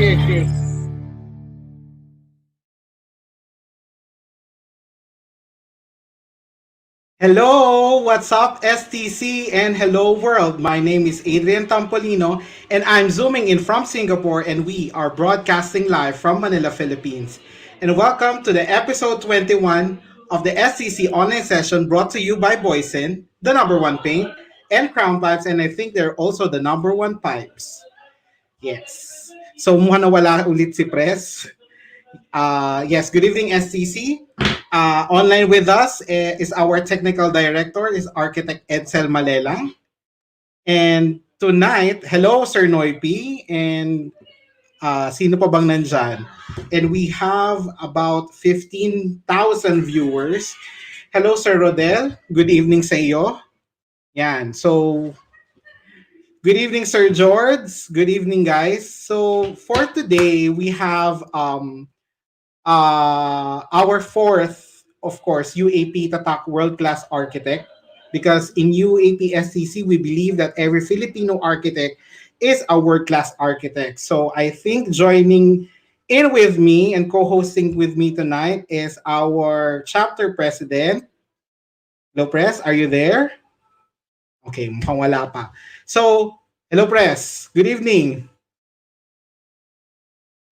cheers, cheers. Hello, what's up, STC, and hello, world. My name is Adrian Tampolino, and I'm zooming in from Singapore, and we are broadcasting live from Manila, Philippines. And welcome to the episode 21 of the STC online session brought to you by Boysen, the number one paint, and Crown Pipes, and I think they're also the number one pipes. Yes. So, mukha nawala ulit si Pres. Yes, good evening, STC. Online with us is our technical director, is Architect Edsel Malela. And tonight, hello, Sir Noipi, and sino pa bang nandyan? And we have about 15,000 viewers. Hello, Sir Rodel. Good evening sa iyo. Yan. So, good evening, Sir George. Good evening, guys. So, for today, we have our fourth, of course, UAP Tatak World Class Architect. Because in UAP SCC, we believe that every Filipino architect is a world class architect. So I think joining in with me and co hosting with me tonight is our chapter president. Hello, Press. Are you there? Okay, mukhang wala pa. So, hello, Press. Good evening.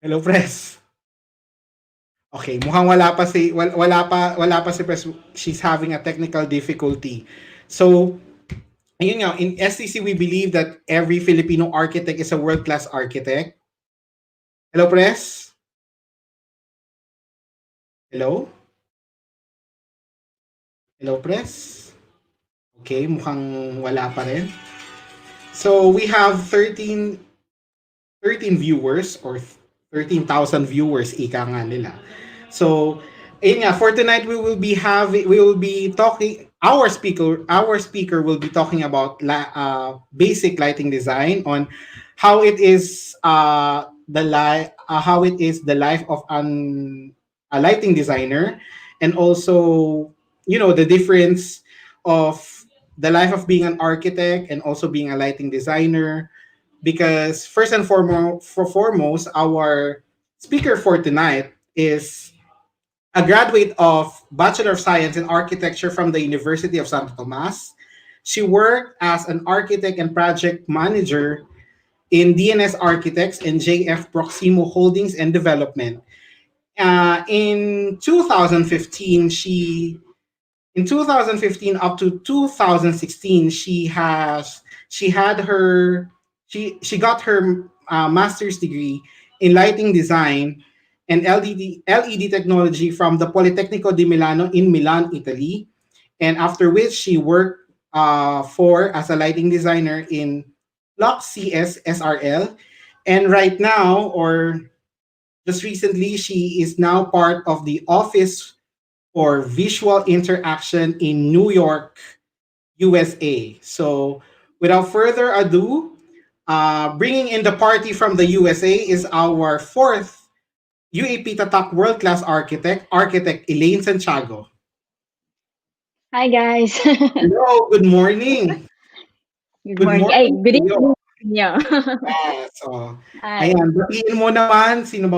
Hello, Press. Okay, mukhang wala pa si Pres. She's having a technical difficulty. So, ayun nga, in STC we believe that every Filipino architect is a world-class architect. Hello, Pres? Hello? Hello, Pres? Okay, mukhang wala pa rin. So, we have 13 viewers or 13,000 viewers, ika nga nila. So, ayun nga, for tonight we will be talking our speaker will be talking about basic lighting design on how it is the life of a lighting designer, and also the difference of the life of being an architect and also being a lighting designer, because first and foremost, our speaker for tonight is a graduate of Bachelor of Science in Architecture from the University of Santo Tomas. She worked as an architect and project manager in DNS Architects and JF Proximo Holdings and Development. In 2015, in 2015 up to 2016, she got her master's degree in lighting design and LED technology from the Politecnico di Milano in Milan, Italy. And after which she worked as a lighting designer in Lux CS SRL. And right now, or just recently, she is now part of the Office for Visual Interaction in New York, USA. So, without further ado, bringing in the party from the USA is our fourth UAP Tatak World Class Architect, Architect Elaine Santiago. Hi guys. Hello, good morning. Good Good morning. Ay, morning good to you. evening sa inyo. So, Hi. ayan, batiin mo naman, sino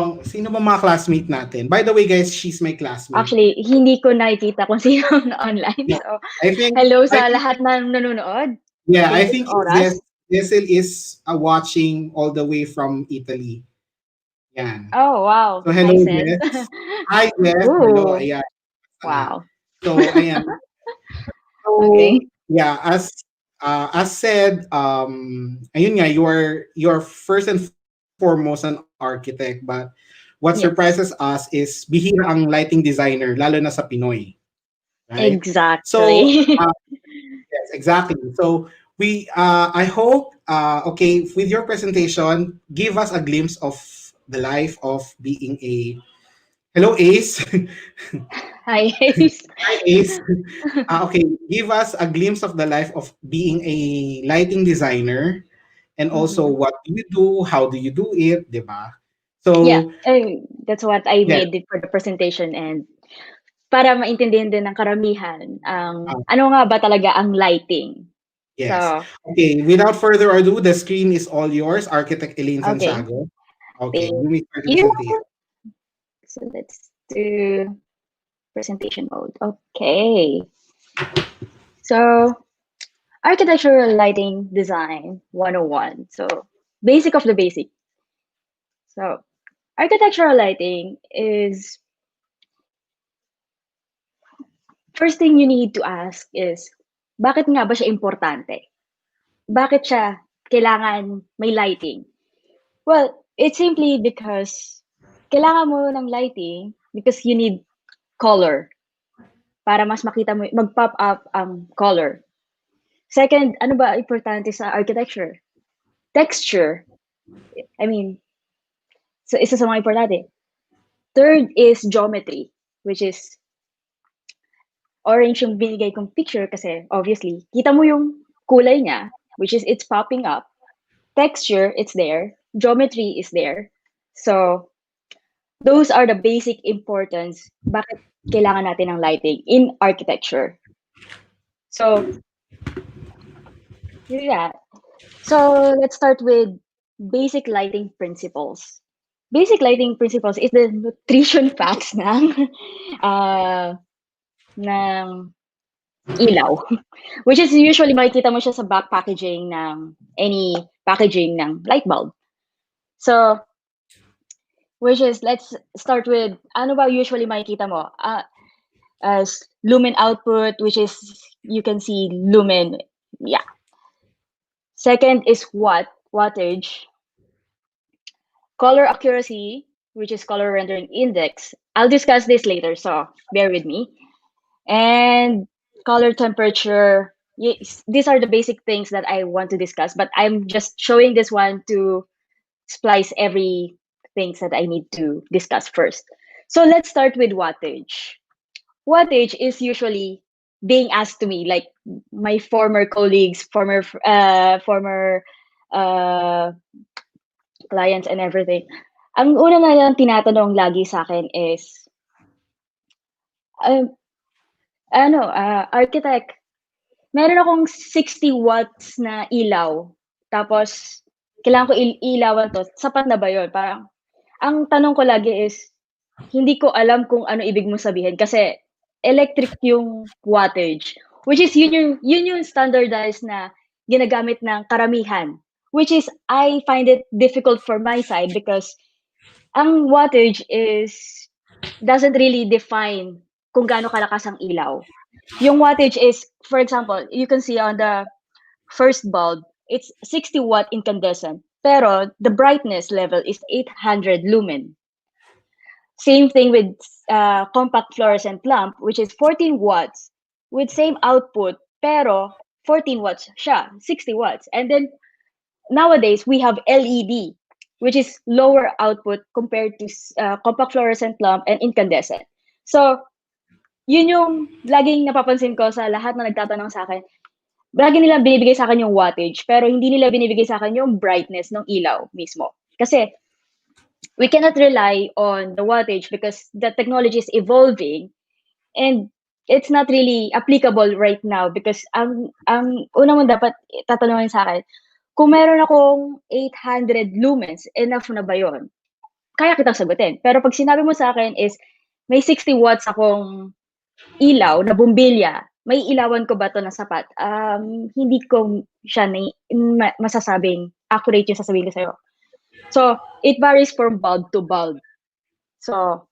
bang mga classmate natin? By the way, guys, she's my classmate. Actually, hindi ko nakikita kung sino na online. Yeah, So, I think, hello I sa think lahat ng nanonood. yeah, I This think oras. Cecil is watching all the way from Italy. Yan. Oh, wow. So, hello, Nice, Ed. Jess. Hi, Jess. Hello, Ooh, ayan. wow. So, ayan. So, Okay. yeah, as said, ayun nga, you're first and foremost an architect, but what surprises Yes, us is bihira ang lighting designer, lalo na sa Pinoy, right? So, exactly. yes, exactly. So I hope, okay, with your presentation, give us a glimpse of the life of being a. Hello, Ace. Hi, guys. Hi, Ace. Okay, give us a glimpse of the life of being a lighting designer, and also Mhm. what do you do, how do you do it, di ba? Yeah, So, that's what I yes, made it for the presentation, and para maintindihan din ng karamihan uh, ano nga ba talaga ang lighting. yes. So, Okay, without further ado, the screen is all yours, Architect Elaine okay. Santiago. Okay, let me start the You presentation. so let's do presentation mode. Okay. So architectural lighting design 101. So basic of the basic. So architectural lighting is first thing you need to ask is bakit nga ba siya importante? Bakit siya kailangan may lighting? Well, it's simply because kailangan mo ng lighting because you need color para mas makita mo mag-pop up ang color. Second, ano ba importante sa architecture? Texture. I mean, so isa sa mga importante. Third is geometry, which is orange yung binigay kong picture kasi obviously, kita mo yung kulay niya, which is it's popping up. Texture, it's there. Geometry is there. So, those are the basic importance bakit kailangan natin ng lighting in architecture. So, yeah. So, let's start with basic lighting principles. Basic lighting principles is the nutrition facts ng ilaw. Which is usually makikita mo siya sa back packaging ng any packaging ng light bulb. So, which is, let's start with, ano ba usually makikita mo? As lumen output, which is, you can see lumen, yeah. Second is wattage. Color accuracy, which is color rendering index. I'll discuss this later, so bear with me. And color temperature. Yes, these are the basic things that I want to discuss, but I'm just showing this one to splice every things that I need to discuss first. So let's start with wattage. Wattage is usually being asked to me, like my former colleagues, former uh, clients and everything. Ang una na lang tinatanong lagi sa akin is, architect, meron akong 60 watts na ilaw, tapos kailangan ko ilawan 'to, sapat na ba yun? Parang ang tanong ko lagi is, hindi ko alam kung ano ibig mong sabihin kasi electric yung wattage, which is yun yung standardized na ginagamit ng karamihan. Which is, I find it difficult for my side because ang wattage doesn't really define kung gaano kalakas ang ilaw. Yung wattage is, for example, you can see on the first bulb, it's 60 watt incandescent, pero the brightness level is 800 lumen. Same thing with compact fluorescent lamp, which is 14 watts with same output, pero 14 watts siya, 60 watts. And then nowadays we have LED, which is lower output compared to compact fluorescent lamp and incandescent. So, yun yung laging napapansin ko sa lahat na nagtatanong sa akin. Lagi nilang binibigay sa akin yung wattage, pero hindi nila binibigay sa akin yung brightness ng ilaw mismo. Kasi we cannot rely on the wattage because the technology is evolving and it's not really applicable right now because ang una mong dapat tatanungin sa akin, kung meron akong 800 lumens, enough na ba yun? Kaya kitang sagutin. Pero pag sinabi mo sa akin is, may 60 watts akong ilaw na bumbilya, may ilawan ko ba 'to na sapat? Hindi ko siya masasabing accurate yung sasabihin ko sa'yo. So, it varies from bulb to bulb. So,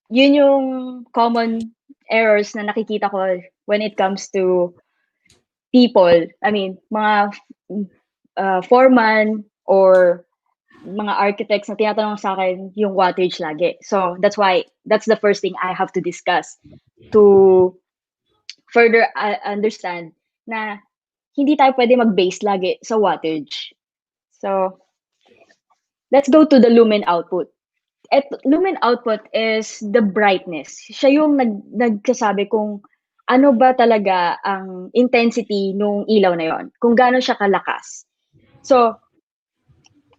yun yung common errors na nakikita ko when it comes to people. I mean, mga foreman or mga architects na tinatanong sa akin yung wattage lagi. So, that's the first thing I have to discuss to further understand na hindi tayo pwede mag-base lagi sa wattage. So, let's go to the lumen output. Lumen output is the brightness. Siya yung nagsasabi kung ano ba talaga ang intensity nung ilaw na yon, kung gaano siya kalakas. So,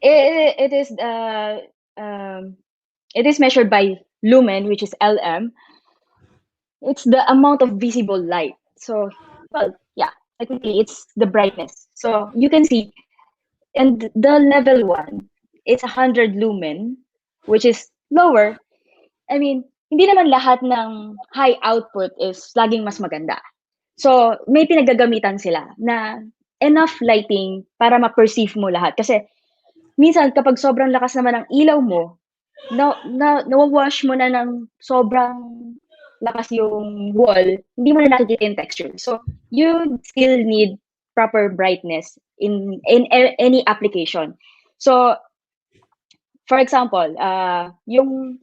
it is measured by lumen, which is LM. It's the amount of visible light. So, well, yeah, technically it's the brightness. So you can see, and the level 1 it's 100 lumen, which is lower. I mean, hindi naman lahat ng high output is laging mas maganda. So, may pinaggagamitan sila na enough lighting para ma-perceive mo lahat. Kasi minsan kapag sobrang lakas naman ng ilaw mo, nawa-wash mo na ng sobrang lakas yung wall, hindi mo na nakikita yung texture. So, you still need proper brightness in any application. So, for example, yung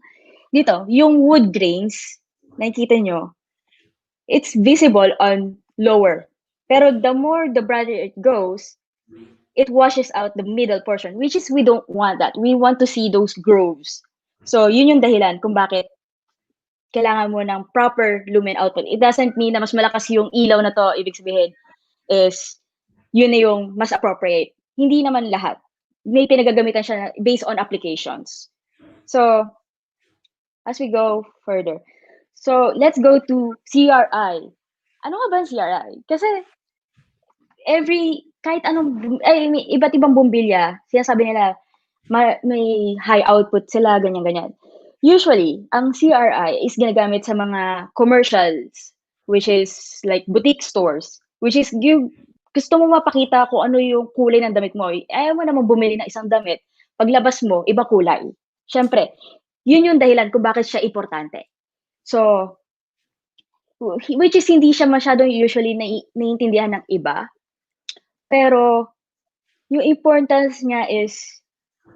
wood grains, nakikita nyo, it's visible on lower. Pero the more the brighter it goes, it washes out the middle portion, which is we don't want that. We want to see those grooves. So, yun yung dahilan kung bakit kailangan mo ng proper lumen output. It doesn't mean na mas malakas yung ilaw na to, ibig sabihin is yun na yung mas appropriate. Hindi naman lahat. May pinagagamitan siya based on applications. So, as we go further. So, let's go to CRI. Ano nga ba ang CRI? Kasi kahit anong, may iba't ibang bumbilya, sinasabi nila, may high output sila, ganyan-ganyan. Usually, ang CRI is ginagamit sa mga commercials, which is like boutique stores, which is gusto mo mapakita kung ano yung kulay ng damit mo. Ayaw mo naman bumili ng isang damit, paglabas mo, iba kulay. Siyempre, yun yung dahilan kung bakit siya importante. So, which is hindi siya masyadong usually naiintindihan ng iba. Pero, yung importance niya is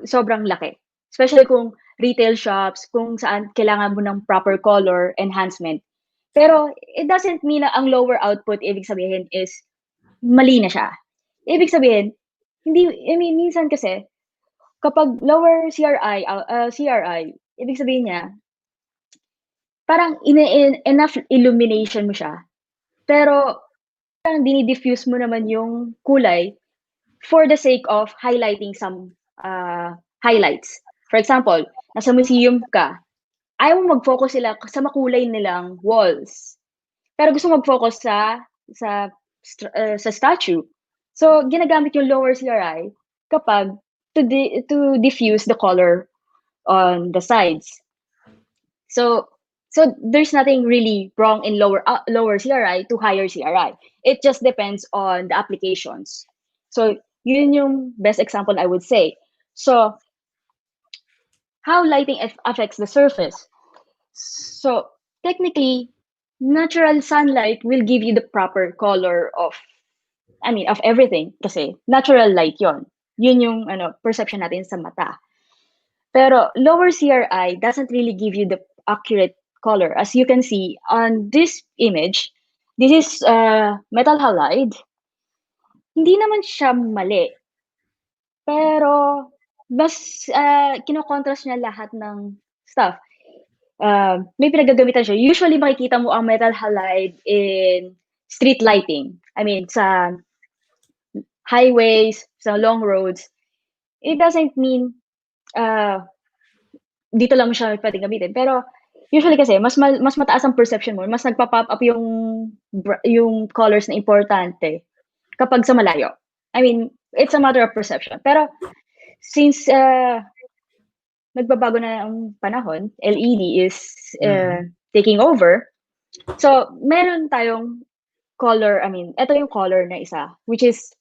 sobrang laki. Especially kung retail shops, kung saan kailangan mo ng proper color enhancement. Pero, it doesn't mean na ang lower output, ibig sabihin is mali na siya. Ibig sabihin, minsan kasi, kapag lower CRI, ibig sabihin niya, parang enough illumination mo siya. Pero, parang dinidifuse mo naman yung kulay for the sake of highlighting some highlights. For example, nasa museum ka, ayaw mo mag-focus sila sa makulay nilang walls. Pero gusto mag-focus sa statue. So, ginagamit yung lower CRI kapag to diffuse the color on the sides. So there's nothing really wrong in lower CRI to higher CRI. It just depends on the applications. So, yun yung best example I would say. So, how lighting affects the surface. So, technically, natural sunlight will give you the proper color of everything kasi natural light yon. Yun yung perception natin sa mata. Pero lower CRI doesn't really give you the accurate color. As you can see on this image, this is metal halide. Hindi naman siya mali. Pero mas kino-contrast niya lahat ng stuff. May pinagagamitan siya. Usually makikita mo ang metal halide in street lighting. I mean, sa highways, sa long roads. It doesn't mean dito lang mo siya pwedeng gamitin. Pero usually kasi mas mataas ang perception mo, mas nagpa-pop up yung colors na importante kapag sa malayo. I mean, it's a matter of perception. Pero since nagbabago na ang panahon, LED is taking over. So, meron tayong color, ito yung color na isa, which is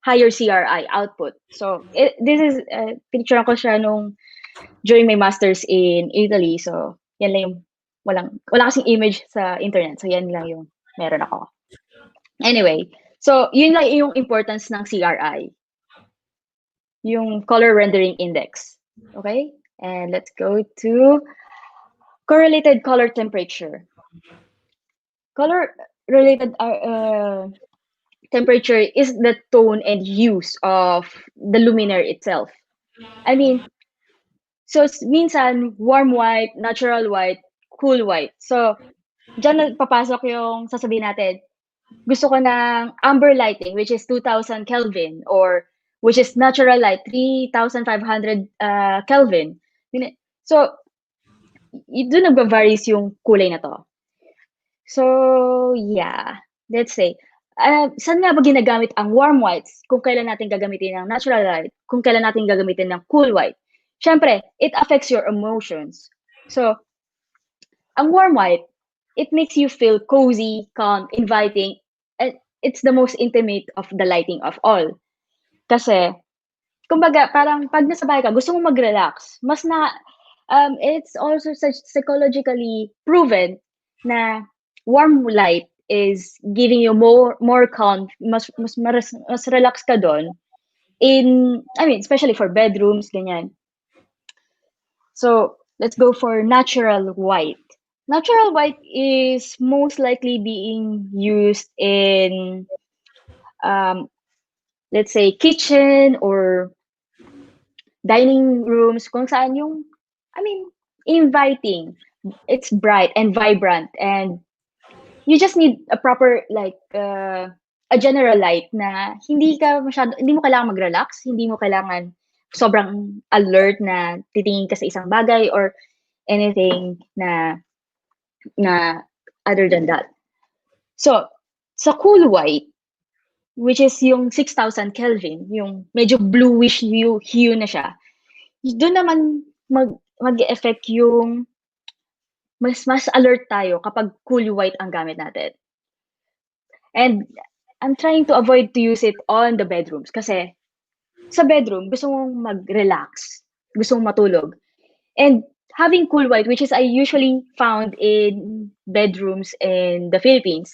higher CRI output. So, this is, picture ko siya during my master's in Italy. So, yan lang yung, wala kasing image sa internet. So, yan lang yung meron ako. Anyway, so, yun lang yung importance ng CRI. Yung color rendering index. Okay? And let's go to correlated color temperature. Color-related temperature is the tone and hues of the luminaire itself. So minsan warm white, natural white, cool white. So diyan papasok yung sasabihin natin, gusto ko ng amber lighting which is 2000 Kelvin or which is natural light 3500 Kelvin. So doon nagva-varies yung kulay na to. So, yeah. Let's say, saan nga ba ginagamit ang warm whites kung kailan natin gagamitin ng natural light, kung kailan natin gagamitin ng cool white? syempre, it affects your emotions. So, ang warm white, it makes you feel cozy, calm, inviting, and it's the most intimate of the lighting of all. Kasi, kumbaga, parang pag nasa bahay ka, gusto mo mag-relax. It's also psychologically proven na warm light is giving you more calm, mas relax ka doon especially for bedrooms, ganyan. So, let's go for natural white. Natural white is most likely being used in, let's say, kitchen or dining rooms, kung saan inviting. It's bright and vibrant, and you just need a proper, like, a general light na hindi mo kailangan mag-relax, hindi mo kailangan sobrang alert na titingin ka sa isang bagay or anything na other than that. So, sa cool white, which is yung 6,000 Kelvin, yung medyo bluish hue na siya, doon naman mag-e-effect yung mas alert tayo kapag cool white ang gamit natin. And I'm trying to avoid to use it on the bedrooms kasi sa bedroom, gusto mong mag-relax, gusto mong matulog. And having cool white, which is I usually found in bedrooms in the Philippines,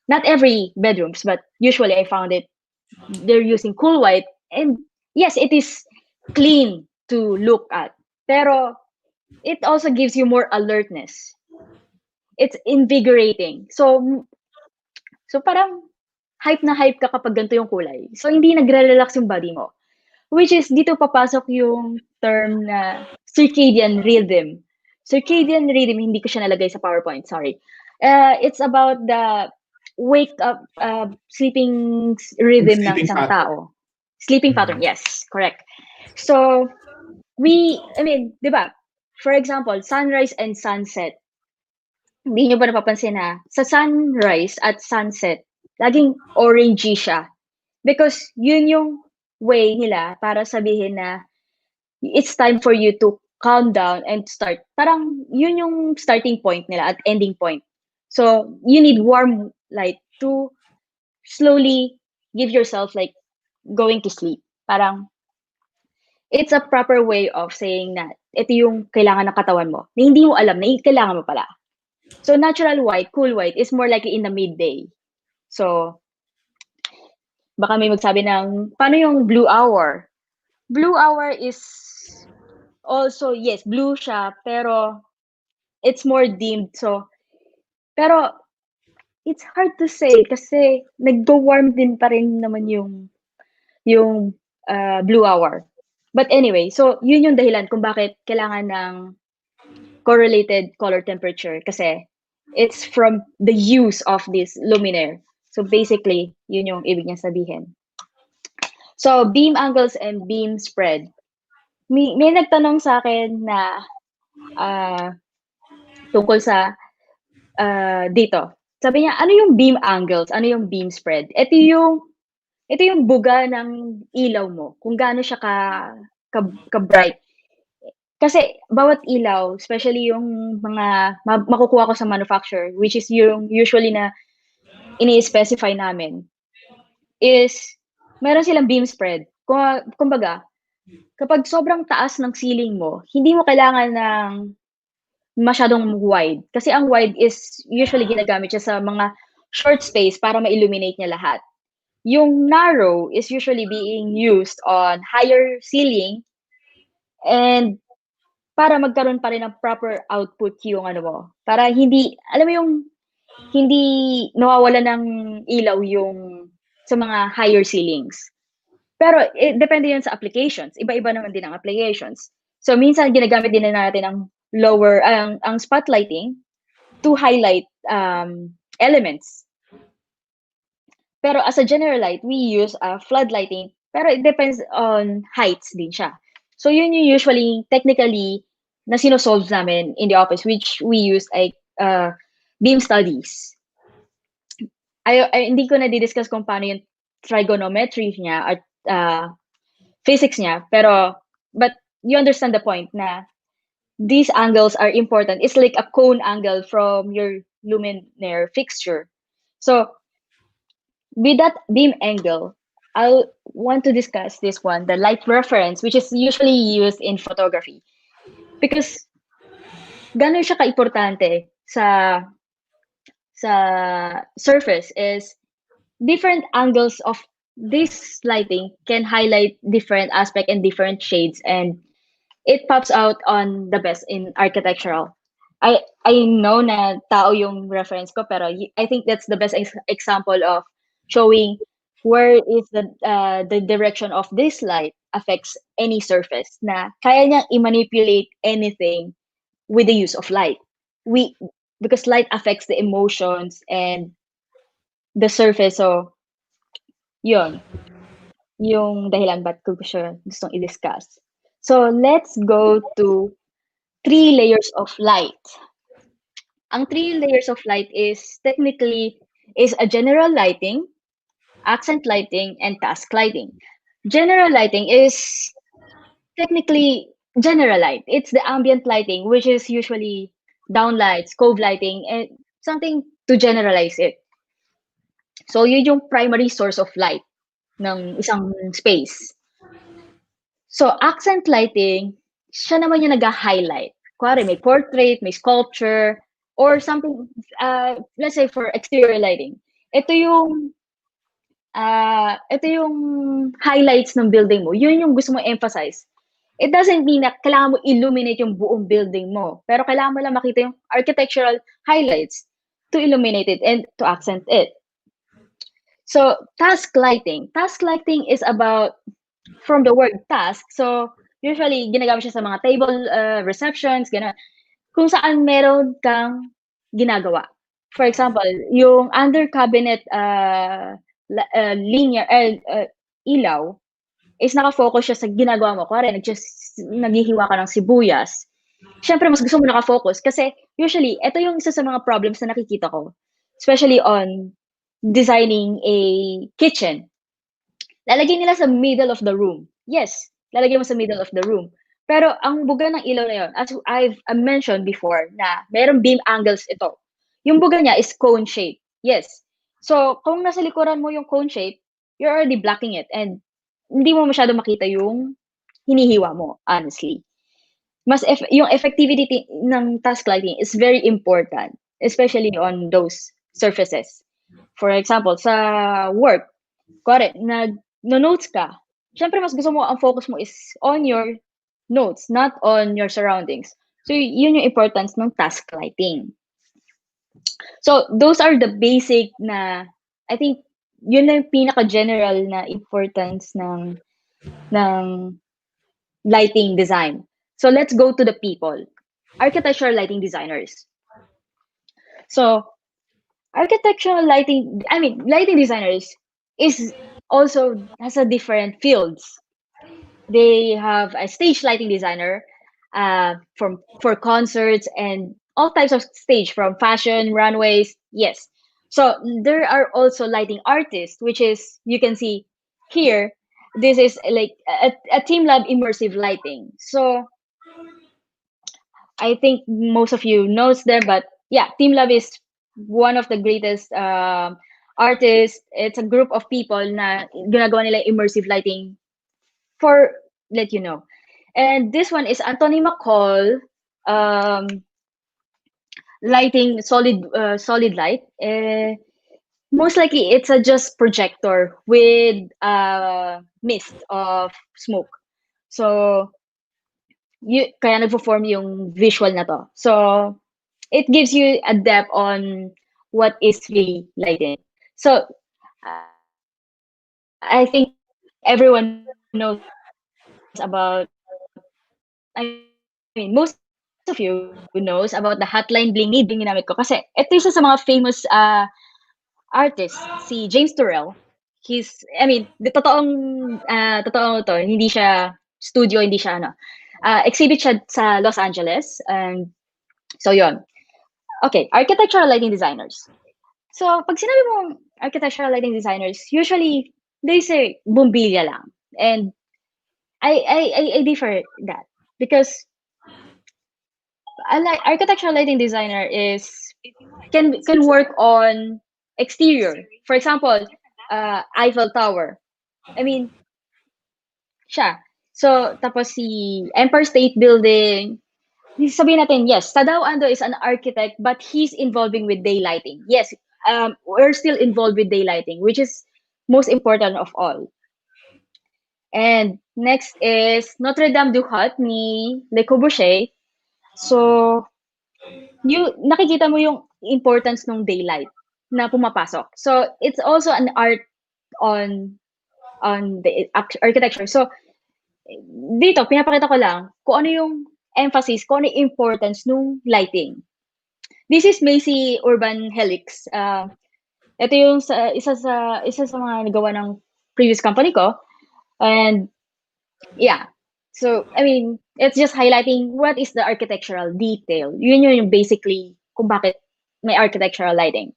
not every bedrooms, but usually I found it, they're using cool white. And yes, it is clean to look at. Pero it also gives you more alertness. It's invigorating. So parang hype na hype ka kapag ganito yung kulay. So hindi nagre-relax yung body mo. Which is dito papasok yung term na circadian rhythm. Circadian rhythm, hindi ko siya nalagay sa PowerPoint, sorry. It's about the wake up, sleeping rhythm ng Sleeping isang pattern. tao. Sleeping pattern, yes, correct. So, di ba, for example, sunrise and sunset. Hindi nyo ba napapansin na sa sunrise at sunset, laging orangey siya? Because yun yung way nila para sabihin na it's time for you to calm down and start. Parang yun yung starting point nila at ending point. So, you need warm light to slowly give yourself like going to sleep. Parang it's a proper way of saying na ito yung kailangan ng katawan mo na hindi mo alam na kailangan mo pala. So, natural white, cool white is more likely in the midday. So, baka may magsabi ng, paano yung blue hour? Blue hour is also, yes, blue siya, pero it's more dimmed. So, pero it's hard to say kasi naggo-warm din pa rin naman yung blue hour. But anyway, so yun yung dahilan kung bakit kailangan ng correlated color temperature kasi it's from the use of this luminaire. So basically, yun yung ibig niya sabihin. So beam angles and beam spread. May nagtanong sa akin na tungkol sa dito. Sabi niya, ano yung beam angles? Ano yung beam spread? Ito yung buga ng ilaw mo, kung gaano siya ka-bright. Kasi bawat ilaw, especially yung mga makukuha ko sa manufacturer, which is yung usually na ini-specify namin, is meron silang beam spread. Kumbaga, kapag sobrang taas ng ceiling mo, hindi mo kailangan ng masyadong wide. Kasi ang wide is usually ginagamit siya sa mga short space para ma-illuminate niya lahat. Yung narrow is usually being used on higher ceiling and para magkaroon pa rin ng proper output yung ano mo. Para hindi, alam mo yung hindi nawawala ng ilaw yung sa mga higher ceilings. Pero depende yan sa applications. Iba-iba naman din ang applications. So minsan ginagamit din na natin ang lower, ang spotlighting to highlight elements. Pero as a general light, we use floodlighting. Pero it depends on heights din siya. So yun yung usually, technically, na sinosolve namin in the office, which we use like beam studies. Hindi ko na di-discuss kung paano yung trigonometry niya at physics niya. But you understand the point na these angles are important. It's like a cone angle from your luminaire fixture. So with that beam angle, I want to discuss this one, the light reference, which is usually used in photography. Because gano'n siya kaimportante sa surface is different angles of this lighting can highlight different aspect and different shades, and it pops out on the best in architectural. I know na tao yung reference ko, pero I think that's the best example of showing where is the direction of this light affects any surface, na kaya niyang i-manipulate anything with the use of light. We Because light affects the emotions and the surface. So yun yung dahilan ba't ko siya gustong i-discuss. So let's go to three layers of light. Ang three layers of light is a general lighting, accent lighting, and task lighting. General lighting is technically general light. It's the ambient lighting, which is usually downlights, cove lighting, and something to generalize it. So yun yung primary source of light ng isang space. So accent lighting, siya naman yung nag-highlight. Kuwari may portrait, may sculpture, or something, let's say for exterior lighting. Ito yung highlights ng building mo. Yun yung gusto mo emphasize. It doesn't mean na kailangan mo illuminate yung buong building mo. Pero kailangan mo lang makita yung architectural highlights to illuminate it and to accent it. So, task lighting. Task lighting is about, from the word task, so usually ginagamit siya sa mga table receptions, gano'n. Kung saan meron kang ginagawa. For example, yung under cabinet linear ilaw is naka-focus siya sa ginagawa mo. Kuwari naghihiwa ka ng sibuyas. Siyempre mas gusto mo naka-focus kasi usually ito yung isa sa mga problems na nakikita ko, especially on designing a kitchen. Lalagay nila sa middle of the room. Yes, lalagay mo sa middle of the room. Pero ang buga ng ilaw na yun, as I've mentioned before, na merong beam angles ito. Yung buga niya is cone shape. Yes. So, kung nasa likuran mo yung cone shape, you're already blocking it and hindi mo masyado makita yung hinihiwa mo, honestly. Yung effectivity ng task lighting is very important, especially on those surfaces. For example, sa work, kuwari, no-notes ka, siyempre mas gusto mo ang focus mo is on your notes, not on your surroundings. So yun yung importance ng task lighting. So those are the basic na, I think, yun na yung pinaka-general na importance ng lighting design. So let's go to the people. Architectural lighting designers. So architectural lighting, lighting designers also has a different fields. They have a stage lighting designer for concerts and all types of stage, from fashion, runways. Yes. So there are also lighting artists, which is, you can see here, this is like a teamLab immersive lighting. So I think most of you knows them, but yeah, teamLab is one of the greatest artists. It's a group of people na ginagawa nila immersive lighting for, let you know. And this one is Anthony McCall lighting, solid light. Most likely it's a just projector with mist of smoke. So kaya nagpo-form yung visual na to. So it gives you a depth on what is really lighting. So I think everyone knows about, most of you knows about the hotline bling need yung ginamit ko. Kasi ito isa sa mga famous artist, si James Turrell. Totoo to, hindi siya studio, hindi siya exhibit siya sa Los Angeles. And so yon. Okay, architectural lighting designers. So pag sinabi mo architectural lighting designers, usually they say bumbilya lang. And I differ that. because architectural lighting designer can work on exterior. For example, Eiffel Tower. I mean, siya. So, tapos si Empire State Building, sabihin natin, yes, Tadao Ando is an architect, but he's involving with daylighting. Yes, we're still involved with daylighting, which is most important of all. And next is Notre Dame du Hut ni Le Corbusier. So, nakikita mo yung importance ng daylight na pumapasok. So, it's also an art on the architecture. So, dito, pinapakita ko lang kung ano yung emphasis, kung ano yung importance ng lighting. This is Macy Urban Helix. Ito yung isa sa mga nagawa ng previous company ko. And yeah. So, I mean, it's just highlighting what is the architectural detail. Yun yung basically kung bakit may architectural lighting.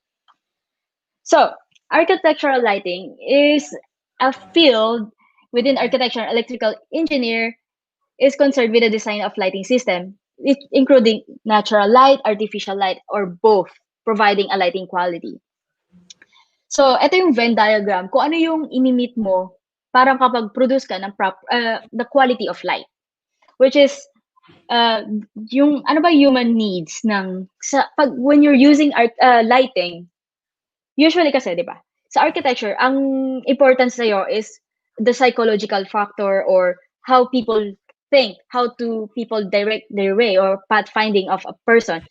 So, architectural lighting is a field within architecture and electrical engineer is concerned with the design of lighting system, including natural light, artificial light, or both, providing a lighting quality. So, ito yung Venn diagram. Kung ano yung inimit mo para kapag-produce ka ng the quality of light. Which is, yung ano ba human needs when you're using lighting, usually kasi, di ba? Sa architecture, ang importance sa'yo is the psychological factor or how people think, how to people direct their way or pathfinding of a person.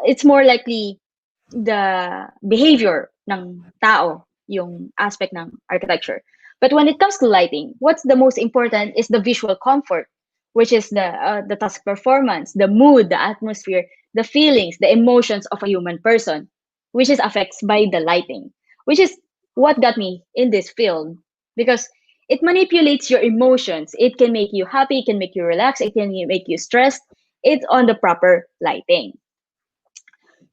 It's more likely the behavior ng tao, yung aspect ng architecture. But when it comes to lighting, what's the most important is the visual comfort, which is the task performance, the mood, the atmosphere, the feelings, the emotions of a human person, which is affects by the lighting, which is what got me in this field because it manipulates your emotions. It can make you happy, it can make you relax, it can make you stressed. It's on the proper lighting.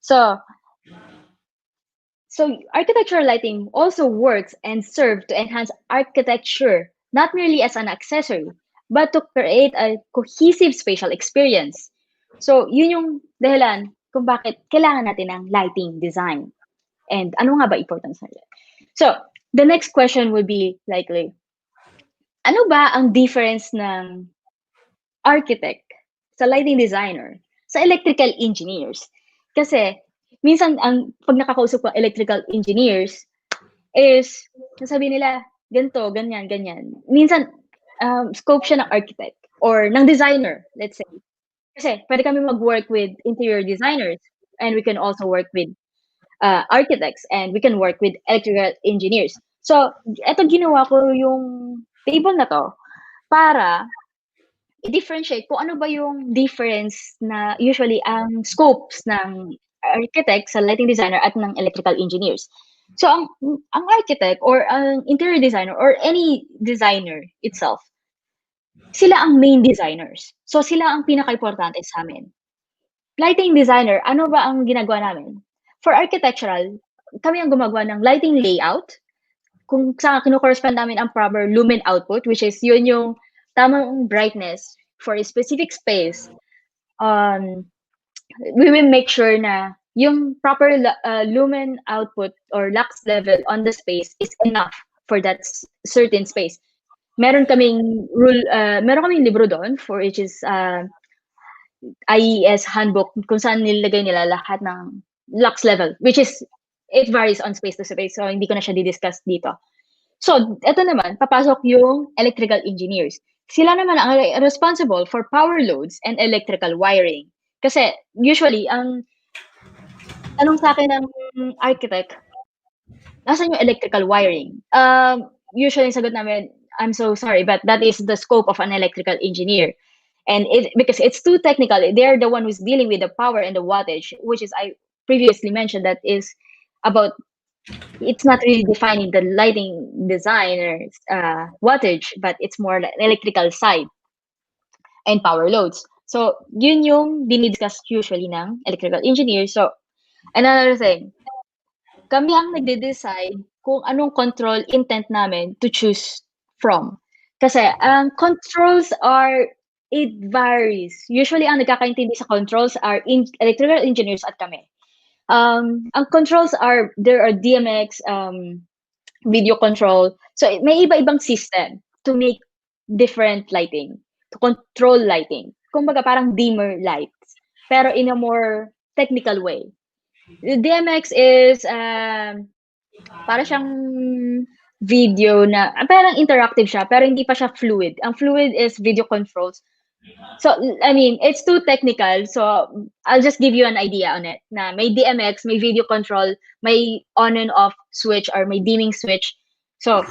So architectural lighting also works and serves to enhance architecture, not merely as an accessory, but to create a cohesive spatial experience. So, yun yung dahilan kung bakit kailangan natin ng lighting design. And ano nga ba importance nila? So, the next question would be likely, ano ba ang difference ng architect sa lighting designer sa electrical engineers? Kasi, minsan, pag nakakausap ko electrical engineers, is, nasabi nila, ganito, ganyan, ganyan. Minsan, scope siya ng architect or ng designer, let's say. Kasi, pwede kami mag-work with interior designers and we can also work with architects and we can work with electrical engineers. So, eto ginawa ko yung table na to para i-differentiate kung ano ba yung difference na usually ang scopes ng architect sa lighting designer at ng electrical engineers. So, ang architect or ang interior designer or any designer itself, sila ang main designers. So, sila ang pinaka-importante sa amin. Lighting designer, ano ba ang ginagawa namin? For architectural, kami ang gumagawa ng lighting layout, kung saan kino-correspond namin ang proper lumen output, which is yun yung tamang brightness for a specific space. We will make sure na yung proper lumen output or lux level on the space is enough for that certain space. Meron kaming libro doon for which is IES handbook kung saan nilagay nila lahat ng lux level, which is it varies on space to space, so hindi ko na siya di-discuss dito. So, eto naman, papasok yung electrical engineers. Sila naman ang responsible for power loads and electrical wiring. Kasi usually, ang tanong sa akin ng architect, nasan yung electrical wiring? Usually, sagot namin, I'm so sorry, but that is the scope of an electrical engineer. And because it's too technical, they're the one who's dealing with the power and the wattage, which is I previously mentioned that is about, it's not really defining the lighting designer's wattage, but it's more like electrical side and power loads. So, yun yung dinidiscuss usually ng electrical engineer. So, another thing, kami ang nagde-decide kung anong control intent namin to choose from. Kasi, controls are It varies. Usually, ang nagkakaintindi sa controls are electrical engineers at kami. Ang controls are, there are DMX, video control. So, may iba-ibang system to make different lighting, to control lighting. Kumbaga, parang dimmer lights, pero in a more technical way. The DMX is, para siyang video na, parang interactive siya, pero hindi pa siya fluid. Ang fluid is video controls. So, I mean, it's too technical. So, I'll just give you an idea on it. Na may DMX, may video control, may on and off switch or may dimming switch. So,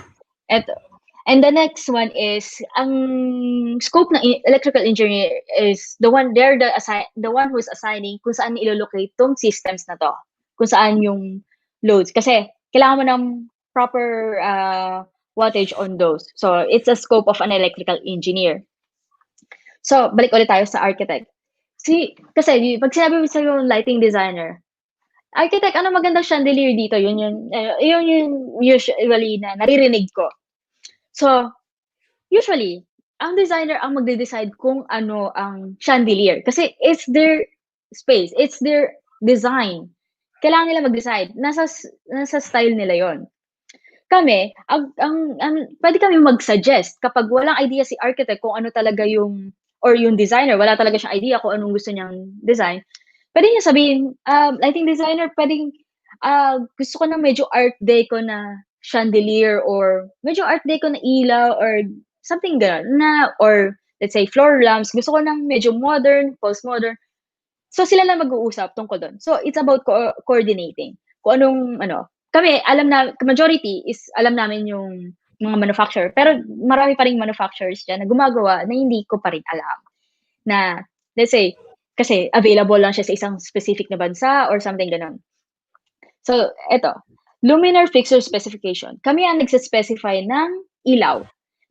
eto. And the next one is, ang scope ng electrical engineer is the one, the one who's assigning kung saan ilolocate tong systems na to. Kung saan yung loads. Kasi, kailangan mo ng proper wattage on those. So, it's a scope of an electrical engineer. So, balik ulit tayo sa architect. Kasi pag sinabi mo sa'yo lighting designer, architect, ano magandang chandelier dito? Yun yung usually na naririnig ko. So, usually, ang designer ang magde-decide kung ano ang chandelier. Kasi it's their space, it's their design. Kailangan nila mag-decide. Nasa style nila yon. Kami, pwede kami mag-suggest kapag walang idea si architect kung ano talaga yung, or yung designer, wala talaga siyang idea kung anong gusto niyang design. Pwede niya sabihin, lighting designer, pwedeng, gusto ko ng medyo art deco na chandelier or medyo art deco na ilaw or something gano'n na, or let's say floor lamps, gusto ko ng medyo modern, postmodern. So, sila lang mag-uusap tungkol do'n. So, it's about coordinating. Kung anong kami majority is alam namin yung mga manufacturer, pero marami pa ring manufacturers diyan na gumagawa na hindi ko pa rin alam. Na, let's say, kasi available lang siya sa isang specific na bansa or something gano'n. So, eto, luminaire fixture specification. Kami ang nagse-specify ng ilaw,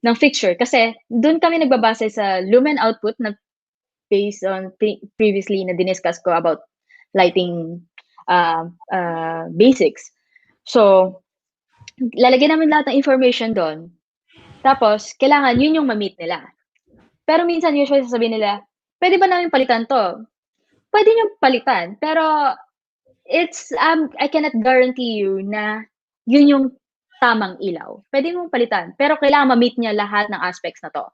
ng fixture. Kasi doon kami nagbabase sa lumen output na based on previously na diniscuss ko about lighting basics. So, lalagyan namin lahat ng information doon. Tapos, kailangan yun yung ma-meet nila. Pero minsan, usually sasabihin nila, pwede ba namin palitan to? Pwede nyo palitan. Pero, it's, I cannot guarantee you na yun yung tamang ilaw. Pwede mong palitan. Pero kailangan ma-meet niya lahat ng aspects na to.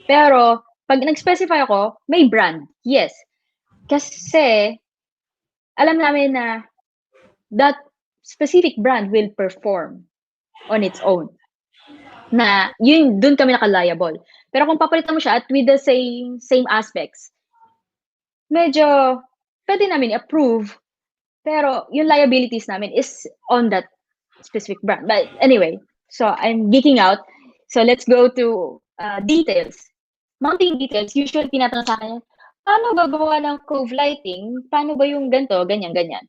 Pero, pag nag-specify ako, may brand. Yes. Kasi, alam namin na that specific brand will perform on its own. Na, yun, dun kami naka-liable. Pero kung papalitan mo siya at with the same aspects, medyo, pwede namin approve, pero yung liabilities namin is on that specific brand. But anyway, so I'm geeking out. So let's go to details. Mounting details, usually tinatanong sa akin, paano gagawa ng cove lighting? Paano ba yung ganito, ganyan, ganyan?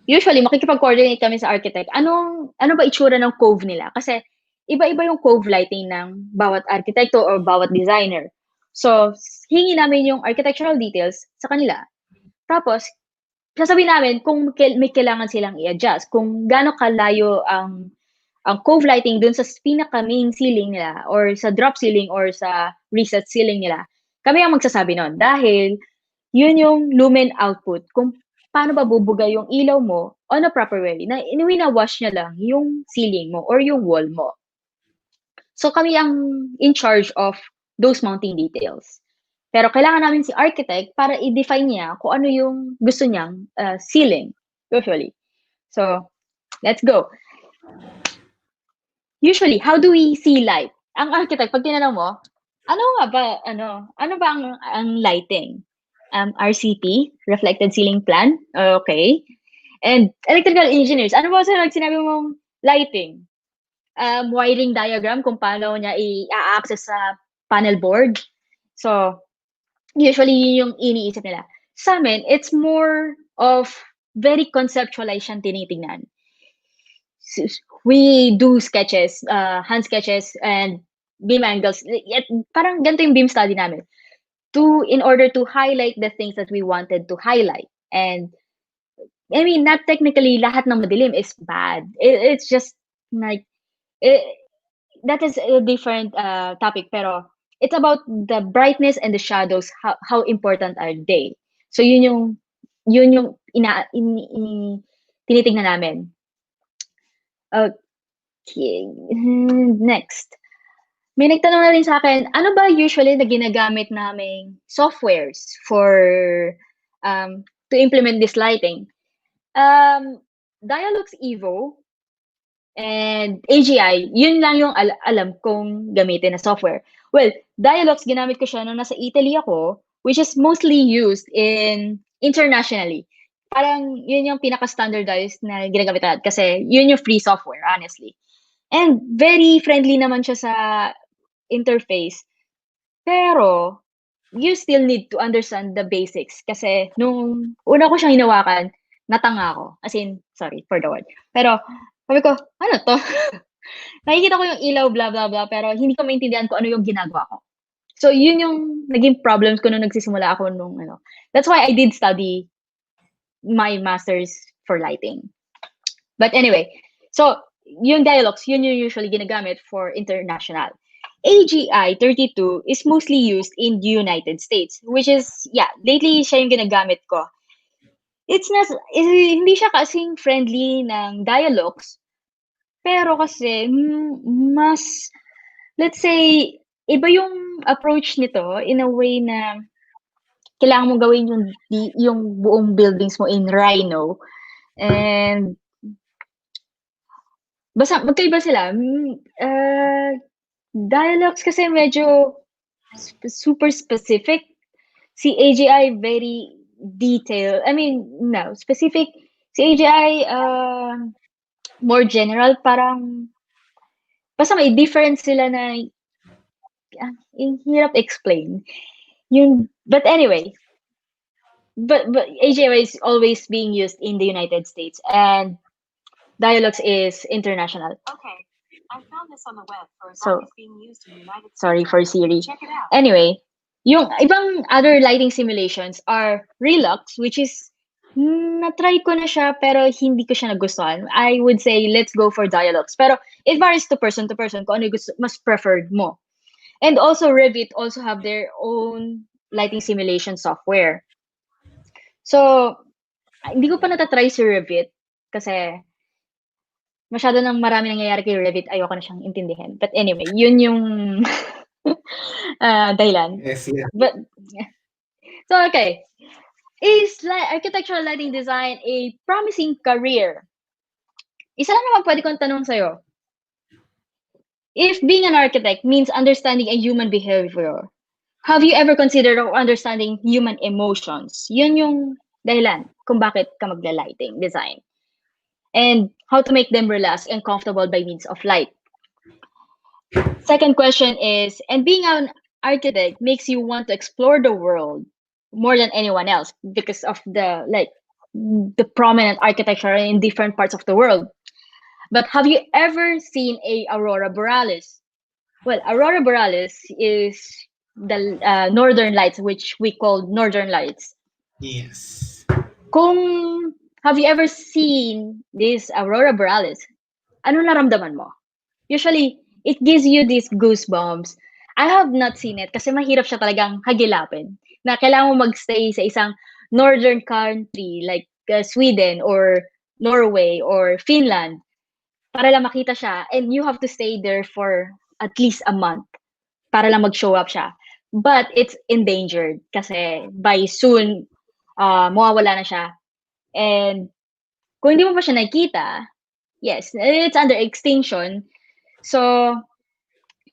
Usually, makikipag-coordinate kami sa architect. Ano ba itsura ng cove nila? Kasi iba-iba yung cove lighting ng bawat arkitekto or bawat designer. So, hingi namin yung architectural details sa kanila. Tapos, sasabihin namin kung may kailangan silang i-adjust, kung gaano kalayo ang cove lighting dun sa pinaka main ceiling nila or sa drop ceiling or sa reset ceiling nila. Kami ang magsasabi nun dahil yun yung lumen output kung paano ba bubuga yung ilaw mo on a proper way na wina-wash niya lang yung ceiling mo or yung wall mo. So kami ang in charge of those mounting details. Pero kailangan namin si architect para i-define niya kung ano yung gusto niyang ceiling, usually. So, let's go. Usually, how do we see light? Ang architect, pag tinanong mo, ano ba ang lighting? RCP, reflected ceiling plan. Okay. And electrical engineers, ano ba sinabi mong lighting? Wiring diagram kung paano niya i-access sa panel board. So, usually yun yung iniisip nila. Sa amin, it's more of very conceptualized siyang tinitingnan. We do sketches, hand sketches, and beam angles. Parang ganito yung beam study namin. In order to highlight the things that we wanted to highlight. And, I mean, not technically lahat ng madilim is bad. It's just like, that is a different topic. Pero, it's about the brightness and the shadows, how important are they. So yun yung tinitingnan namin. Okay. Next. May nagtanong na rin sa akin, ano ba usually na ginagamit naming softwares for to implement this lighting? Dialux Evo and AGI, yun lang yung alam kong gamitin na software. Well, Dialux, ginamit ko siya nung nasa Italy ako, which is mostly used internationally. Parang yun yung pinaka-standardized na ginagamit natin kasi yun yung free software, honestly. And very friendly naman siya sa interface. Pero, you still need to understand the basics kasi nung una ko siyang hinawakan, natanga ako. As in, sorry for the word. Pero, sabi ko, ano to? Nakikita ko yung ilaw, blah, blah, blah, pero hindi ko maintindihan kung ano yung ginagawa ko. So, yun yung naging problems ko nung nagsisimula ako nung ano. That's why I did study my master's for lighting. But anyway, so, yung Dialux, yun yung usually ginagamit for international. AGI 32 is mostly used in the United States, which is, yeah, lately siya yung ginagamit ko. Hindi siya kasing friendly ng Dialux, pero kasi mas, let's say, iba yung approach nito in a way na kailangan mo gawin yung buong buildings mo in Rhino. And basta magkaiba sila. Dialux kasi medyo super specific. Si AGI very detailed. I mean, no, specific. Si AGI more general, parang basta may difference sila na hirap explain. But anyway, but AGI is always being used in the United States and Dialux is international. Okay. I found this on the web for So, always being used in the United States. Sorry for Siri. Check it out. Anyway, yung ibang other lighting simulations are Relux, which is na-try ko na siya pero hindi ko siya nagustuhan. I would say let's go for Dialux. Pero it varies to person kung ano yung mas preferred mo. And also Revit also have their own lighting simulation software. So, hindi ko pa natatry si Revit kasi masyado nang marami nangyayari kay Revit, ayoko na siyang intindihin. But anyway, yun yung dahilan. Yes, yeah. But so okay, is architectural lighting design a promising career? Isa lang naman pwede kong tanong sa'yo. If being an architect means understanding a human behavior, have you ever considered understanding human emotions? Yun yung dahilan kung bakit ka magla-lighting design. And how to make them relaxed and comfortable by means of light. Second question is, and being an architect makes you want to explore the world more than anyone else because of the prominent architecture in different parts of the world. But have you ever seen a aurora borealis? Well, aurora borealis is the northern lights, which we call northern lights. Yes. Have you ever seen this aurora borealis? Ano naramdaman mo? Usually, it gives you these goosebumps. I have not seen it kasi mahirap siya talagang hagilapin. Na kailangan mo magstay sa isang northern country like Sweden or Norway or Finland para lang makita siya. And you have to stay there for at least a month para lang mag-show up siya. But it's endangered kasi by soon, mawawala na siya. And kung hindi mo pa siya nakikita, yes, it's under extinction. So,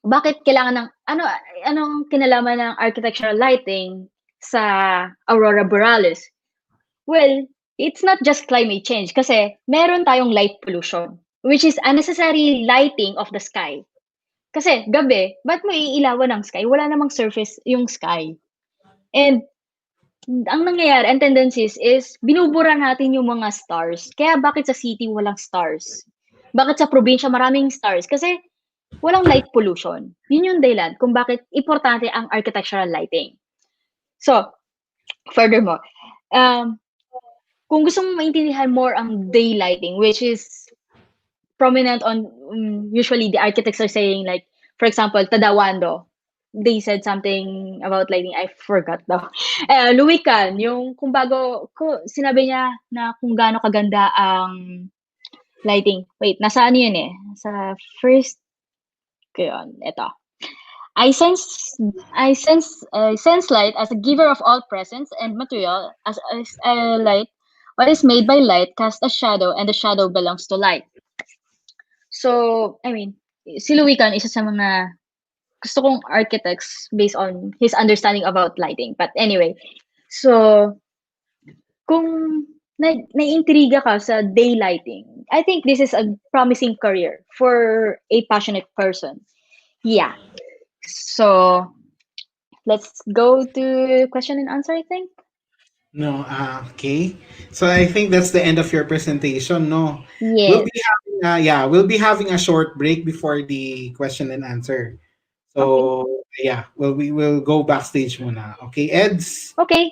bakit kailangan ng anong kinalaman ng architectural lighting sa aurora borealis? Well, it's not just climate change kasi meron tayong light pollution, which is unnecessary lighting of the sky. Kasi gabi, ba't mo iilawan ng sky? Wala namang surface yung sky. And ang nangyayari, ang tendencies is binubura natin yung mga stars. Kaya bakit sa city walang stars? Bakit sa probinsya maraming stars? Kasi walang light pollution. Yun yung dahilan kung bakit importante ang architectural lighting. So, furthermore, kung gusto mong maintindihan more ang day lighting, which is prominent on, usually the architects are saying like, for example, Tadawando. they said something about lighting. I forgot daw. Louis Can, yung kung sinabi niya na kung gaano kaganda ang lighting. Wait, nasa ano yun eh? Sa first, yun, ito. I sense light as a giver of all presence and material as a light. What is made by light casts a shadow, and the shadow belongs to light. So, I mean, si Louis Can, isa sa mga gusto kong architects based on his understanding about lighting. But anyway, so, kung naiintriga ka sa daylighting, I think this is a promising career for a passionate person. Yeah. So, let's go to question and answer, I think. No, okay. So I think that's the end of your presentation, no? Yes. We'll be having a short break before the question and answer. So, yeah, we will go backstage muna. Okay, Eds? Okay.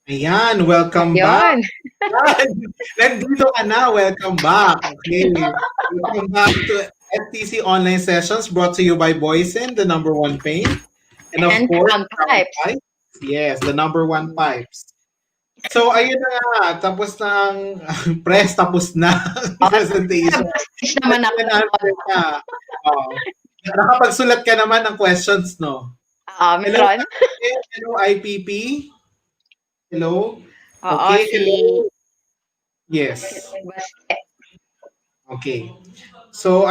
Ayan, welcome back. Nandito ka na, welcome back. Okay. Welcome back to FTC Online Sessions brought to you by Boysen, the number one paint. And of course, From Pipes. Yes, the number one pipes. So, ayun na nga, tapos na ang press, tapos na ang presentation. Naman ako. Oh. Nakapagsulat ka naman ng questions, no? Meron? Hello, IPP. Hello. Oo, Okay, si... hello. Yes. Okay. So,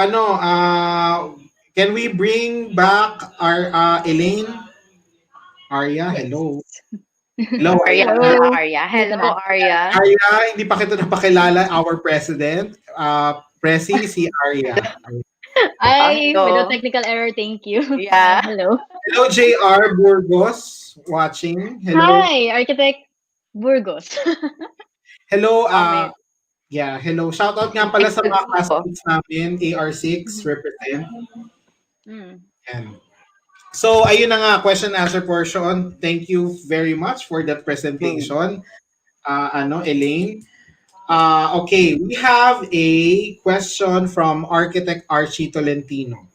can we bring back our Elaine? Arya, hello. Hello, Arya. Hello. Arya. Hello, Arya. Arya, hindi pa kita napakilala, our president. Presi, si Arya. Ay, Hello. without technical error, thank you. Yeah. Hello. Hello, JR Burgos watching. Hello. Hi, Architect Burgos. Hello, Amen. yeah, hello. Shoutout nga pala sa mga Ako. classmates namin, AR6 represent. Mm. Yan. So, ayun na nga, question and answer portion. Thank you very much for that presentation. Elaine. Okay, we have a question from Architect Archie Tolentino.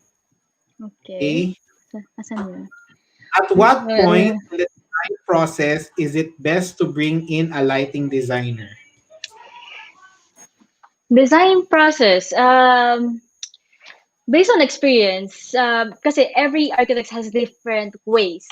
Okay. Okay. Asan yun? At what point in the design process is it best to bring in a lighting designer? Design process. Based on experience, kasi every architect has different ways.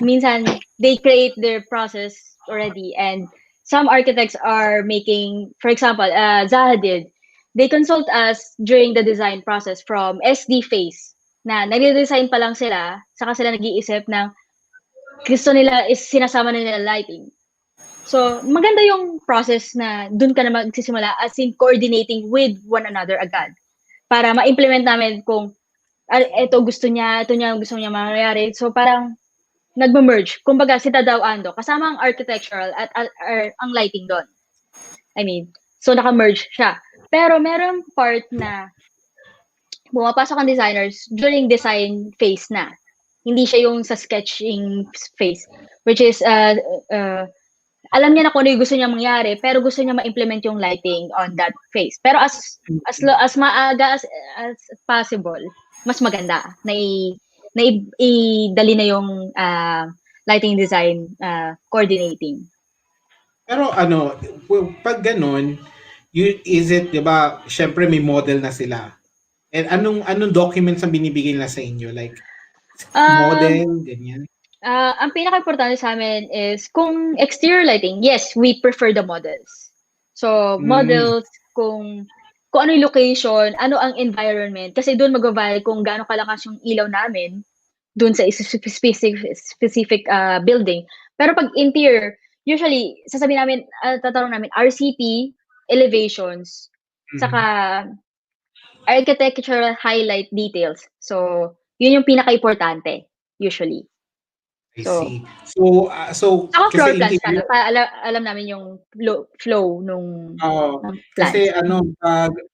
Minsan, they create their process already, and some architects are making, for example, Zaha did, they consult us during the design process from SD phase, na nagde-design pa lang sila, saka sila nag-iisip ng gusto nila is sinasama na nila lighting. So, maganda yung process na dun ka na magsisimula as in coordinating with one another agad para ma-implement namin kung ito gusto niya, ito niya gusto niya mangyari. So, parang nagme-merge. Kumbaga, si Tadao Ando, kasama ang architectural at ang lighting doon. I mean, so naka-merge siya. Pero meron part na pumapasok ang designers during design phase na. Hindi siya yung sa sketching phase, which is alam niya na kung ano yung gusto niya mangyari, pero gusto niya ma-implement yung lighting on that phase. Pero as maaga as possible, mas maganda na idali na yung lighting design coordinating. Pero pag ganun, is it, di ba, syempre may model na sila. And anong documents ang binibigay nila sa inyo? Like, model, ganyan? Ang pinaka-importante sa amin is kung exterior lighting, yes, we prefer the models. So, models, kung ano yung location, ano ang environment, kasi doon mag-vary kung gaano kalakas yung ilaw namin doon sa specific building. Pero pag interior, usually, sasabihin namin, tatanong namin, RCP, elevations, saka architectural highlight details. So, yun yung pinaka-importante, usually. I see. So Saka floor plans interior, para alam namin yung flow nung plans. kasi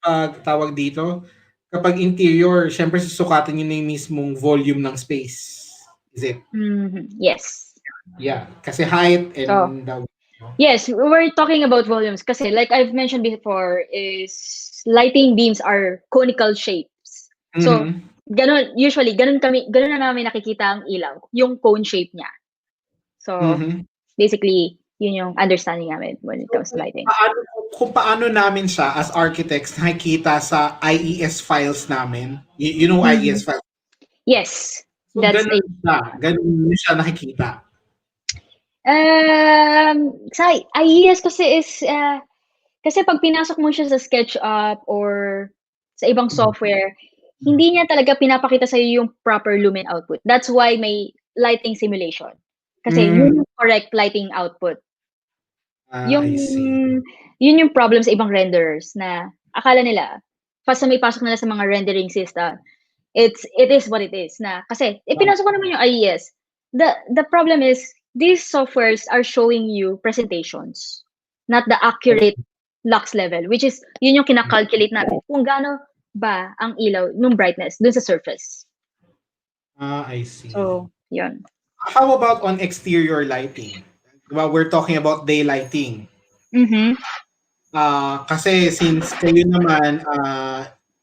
pag tawag dito, kapag interior, syempre susukatan nyo na yung mismong volume ng space. Is it? Yes. Yeah. Kasi height and yes, we're talking about volumes kasi like I've mentioned before is lighting beams are conical shapes. So, ganun na namin nakikita ang ilaw, yung cone shape niya. So, basically, yun yung understanding namin when it comes to lighting. Kung paano namin siya as architects nakikita sa IES files namin. You know IES files? Yes. So, ganun siya nakikita. Sa IES kasi is, kasi pag pinasok mo siya sa SketchUp or sa ibang software, hindi niya talaga pinapakita sa'yo yung proper lumen output. That's why may lighting simulation. Kasi yun yung correct lighting output. I see. Yun yung problem sa ibang renderers na akala nila, may pasok nila sa mga rendering system, it is what it is. Na, kasi, pinasok ko naman yung IES. The problem is, these softwares are showing you presentations, not the accurate lux level, which is, yun yung kinakalculate natin kung gaano ba ang ilaw nung brightness dun sa surface. I see. So, yun. How about on exterior lighting? Diba, we're talking about daylighting. Kasi since kayo naman,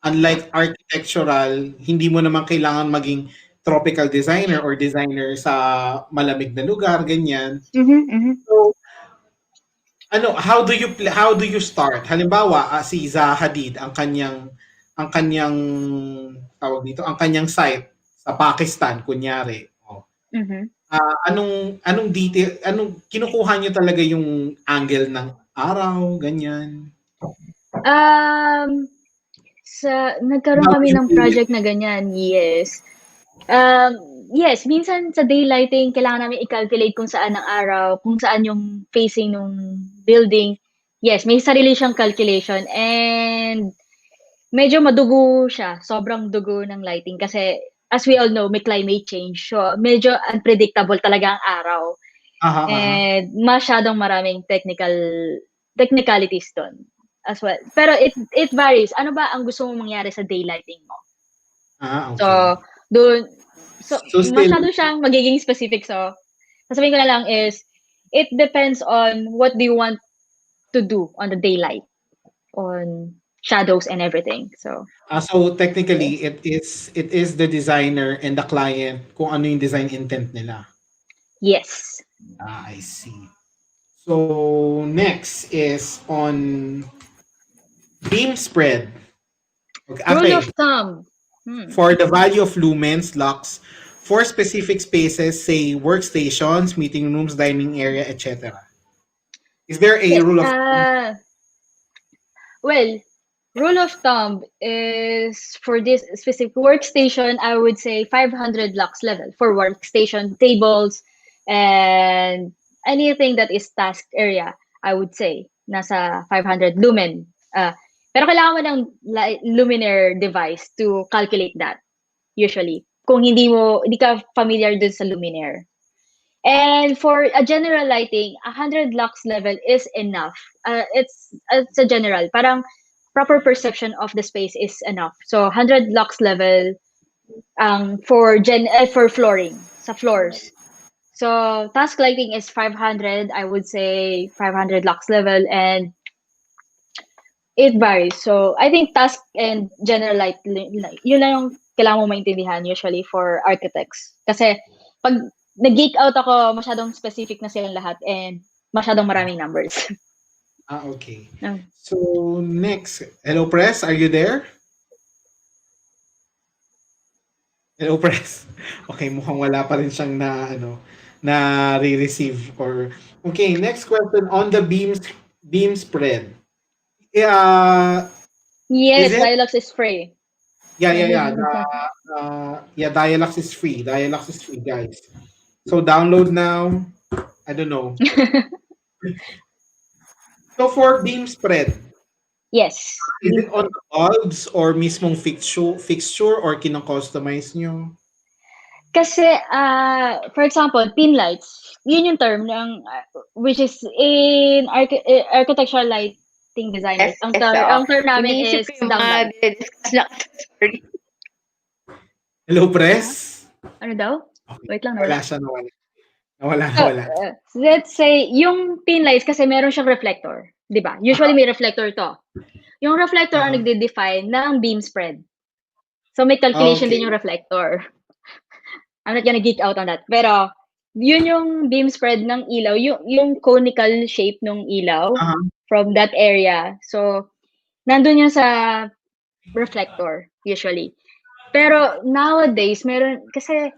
unlike architectural, hindi mo naman kailangan maging tropical designer or designer sa malamig na lugar, ganyan. So, how do you start? Halimbawa, si Zaha Hadid, ang kanyang tawag dito, ang kanyang site sa Pakistan, kunyari. Anong detail, kinukuha niyo talaga yung angle ng araw, ganyan? Nagkaroon kami ng project na ganyan, yes. Yes, minsan sa daylighting, kailangan namin i-calculate kung saan ang araw, kung saan yung facing ng building. Yes, may sarili siyang calculation. And medyo madugo siya, sobrang dugo ng lighting kasi as we all know, may climate change. So, medyo unpredictable talaga ang araw. Aha, aha. And masyadong maraming technicalities doon as well. Pero it varies. Ano ba ang gusto mong mangyari sa daylighting mo? So, Okay. doon, so, So still, masyado siyang magiging specific. So, sasabihin ko na lang is, it depends on what do you want to do on the daylight, on shadows and everything. So, so technically, it is the designer and the client kung ano yung design intent nila. yes. I see. So next is on beam spread. Okay. Rule Okay. of thumb. For the value of lumens, lux, for specific spaces, say workstations, meeting rooms, dining area, etc. Is there a Yes. rule of thumb? Well, rule of thumb is for this specific workstation, I would say 500 lux level for workstation tables and anything that is task area, I would say nasa 500 lumen. Pero kailangan mo ng luminaire device to calculate that usually. Kung hindi ka familiar dun sa luminaire. And for a general lighting, 100 lux level is enough. It's a general, parang proper perception of the space is enough. So 100 lux level for flooring sa floors. So task lighting is 500, I would say 500 lux level, and it varies. So I think task and general light, yun lang yung kailangan mo maintindihan usually for architects. Kasi pag nag-geek out ako, masyadong specific na silang lahat and masyadong maraming numbers. Okay. No. So next, hello press, are you there? Hello press. Okay, mukhang wala pa rin siyang na re-receive or okay, next question on the beam spread. Yeah, Yes, is it? Dialux is free. Yeah. Dialux is free. Dialux is free, guys. So download now. I don't know. So for beam spread, Yes. is it on the bulbs or mismong fixture or kino-customize nyo? Kasi, for example, pin lights, yun yung term ng, which is in architectural lighting designers. Ang term namin is Iniisip ko yung downlight. discuss lang. Sorry. Hello, press? Ano daw? Okay. Wait lang, Wala nawala. siya, nawala. Let's say, yung pin lights kasi meron siyang reflector. Di ba? Usually may reflector to. Yung reflector ang nagde-define ng beam spread. So may calculation Okay. din yung reflector. I'm not gonna geek out on that. Pero, yun yung beam spread ng ilaw, yung conical shape ng ilaw from that area. So, nandun yun sa reflector, usually. Pero, nowadays, kasi,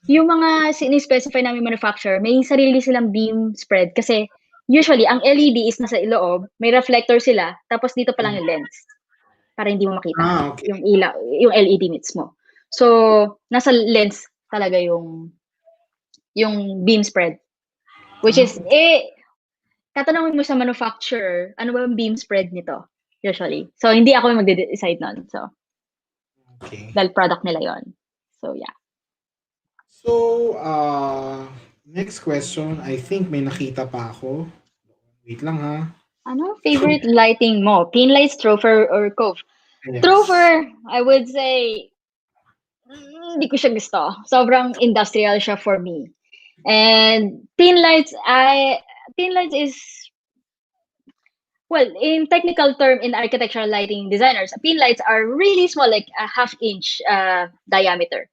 yung mga sini-specify namin manufacturer, may sarili silang beam spread. Kasi, usually, ang LED is nasa iloob, may reflector sila, tapos dito pa lang yung lens. Para hindi mo makita Okay. yung ilaw, yung LED mismo. So, nasa lens talaga yung beam spread. Which is, tatanungin mo sa manufacturer, ano ba yung beam spread nito? Usually. So, hindi ako yung magde-decide nun. So, Okay. dahil product nila yon. So, yeah. So, next question. I think may nakita pa ako. Wait lang ha. Ano favorite lighting mo? Pin lights, Trofer, or Cove? Yes. Trofer, I would say, hindi ko siya gusto. Sobrang industrial siya for me. And pin lights is, well, in technical term in architectural lighting designers, pin lights are really small, like a half-inch diameter.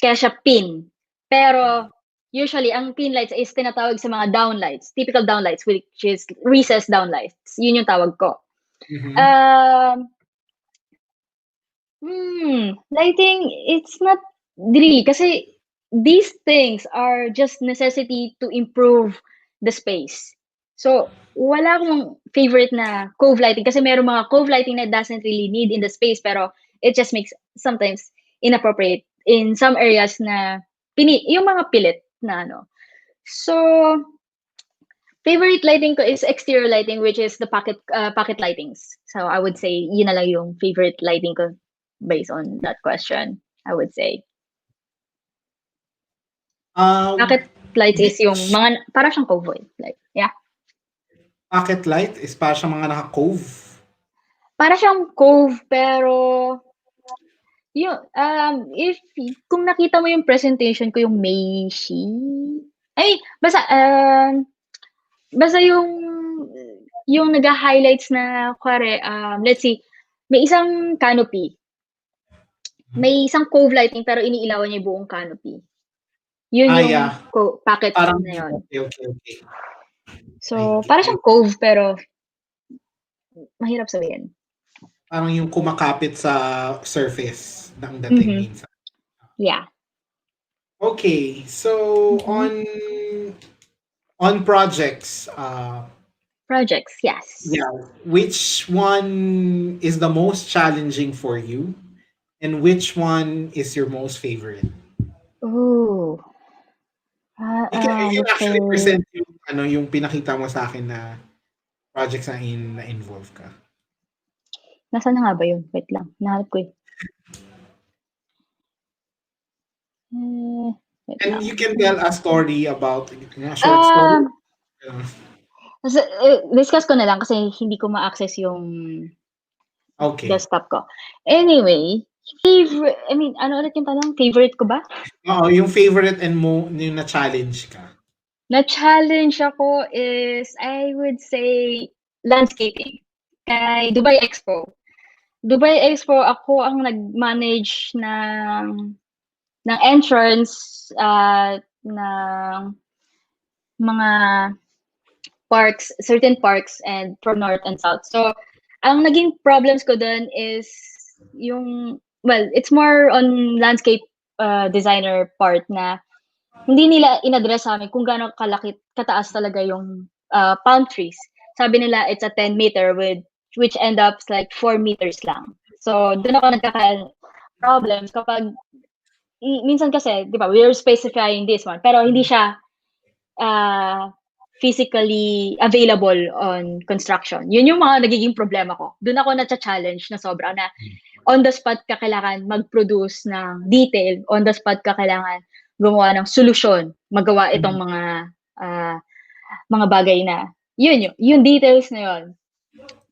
Kaya siya pin. Pero usually, ang pin lights is tinatawag sa mga downlights, typical downlights, which is recessed downlights. Yun yung tawag ko. Lighting, it's not really, kasi these things are just necessity to improve the space. So, wala akong favorite na cove lighting kasi meron mga cove lighting that doesn't really need in the space, pero it just makes sometimes inappropriate in some areas na yung mga pilit na ano. So, Favorite lighting ko is exterior lighting, which is the pocket lightings. So I would say yun na lang yung favorite lighting ko based on that question. I would say pocket lights is yung Which mga para siyang cove like yeah. pocket light is para sa mga naka-cove? Para siyang cove pero yun, if kung nakita mo yung presentation ko yung Meishi, ay basta yung nag-highlights na kuwari, let's see, may isang canopy. May isang cove lighting pero iniilawan niya yung buong canopy. Yun yung Yeah. pocket Parang, na yun. okay. So, para siyang cove pero mahirap sabihin. Parang yung kumakapit sa surface ng dating minsan. Yeah. Okay, so on projects, Projects, yes. yeah, which one is the most challenging for you, and which one is your most favorite? Ooh. You can actually So, present yung pinakita mo sa akin na projects na involve ka. nasaan na nga ba yun? Wait lang, nahanap ko eh. Wait And lang. you can tell a story about a short story. Discuss ko na lang kasi hindi ko ma-access yung Okay. desktop ko. Anyway, ano ulit yung tanong? Favorite ko ba? Oo, yung favorite and yung na-challenge ka. Na-challenge ako is, I would say, landscaping. Kay Dubai Expo. Dubai Expo, ako ang nag-manage ng entrance ng mga parks, certain parks and from north and south. So, ang naging problems ko dun is it's more on landscape designer part na hindi nila in-address sa amin kung gaano kataas talaga yung palm trees. Sabi nila it's a 10-meter which end up like 4 meters lang. So, dun ako problems kapag minsan kasi, di ba, we are specifying this one, pero hindi siya physically available on construction. Yun yung mga nagiging problema ko. Doon ako na-challenge na sobra na on the spot ka kailangan mag-produce ng detail, on the spot ka kailangan gumawa ng solusyon, magawa itong mga bagay na yung details na yun.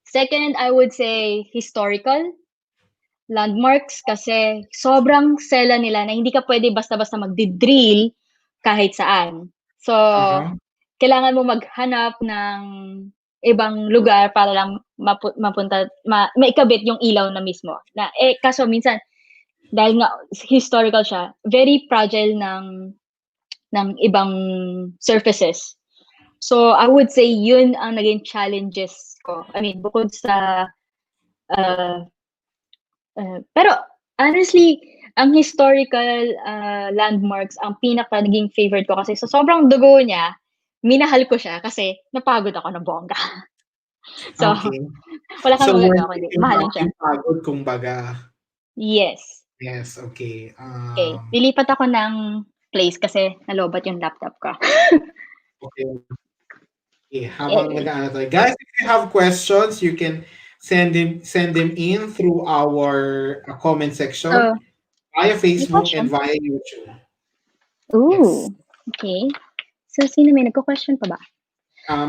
Second, I would say historical landmarks kasi sobrang sela nila na hindi ka pwede basta-basta mag-drill kahit saan. So, kailangan mo maghanap ng ibang lugar para lang maikabit yung ilaw na mismo. Kaso minsan, dahil nga historical siya, very fragile ng ibang surfaces. So, I would say yun ang naging challenges ko. I mean, bukod sa pero honestly, ang historical landmarks ang pinaka naging favorite ko kasi sa sobrang dugo niya, minahal ko siya kasi napagod ako ng bongga. So, Okay. wala kang So, magagawa kundi mahalin siya. yung pagod, kumbaga. Yes. Yes, okay. Okay. Lilipat ako ng place kasi nalobat yung laptop ko. Okay. Habang nag-ano tayo. Guys, if you have questions, you can send them in through our comment section via Facebook and via YouTube. Ooh, okay. So, sino may nagko-question pa ba?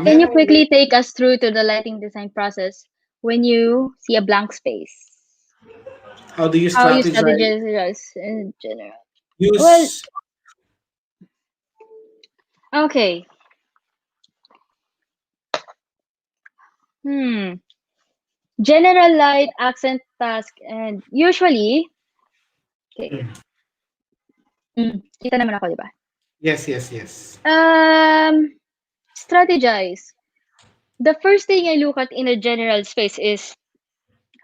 Can you quickly take us through to the lighting design process when you see a blank space? How do you How you strategize in general? Use Okay. General light, accent, task, and usually, okay. Kita naman ako, di ba? Yes. Strategize. The first thing I look at in a general space is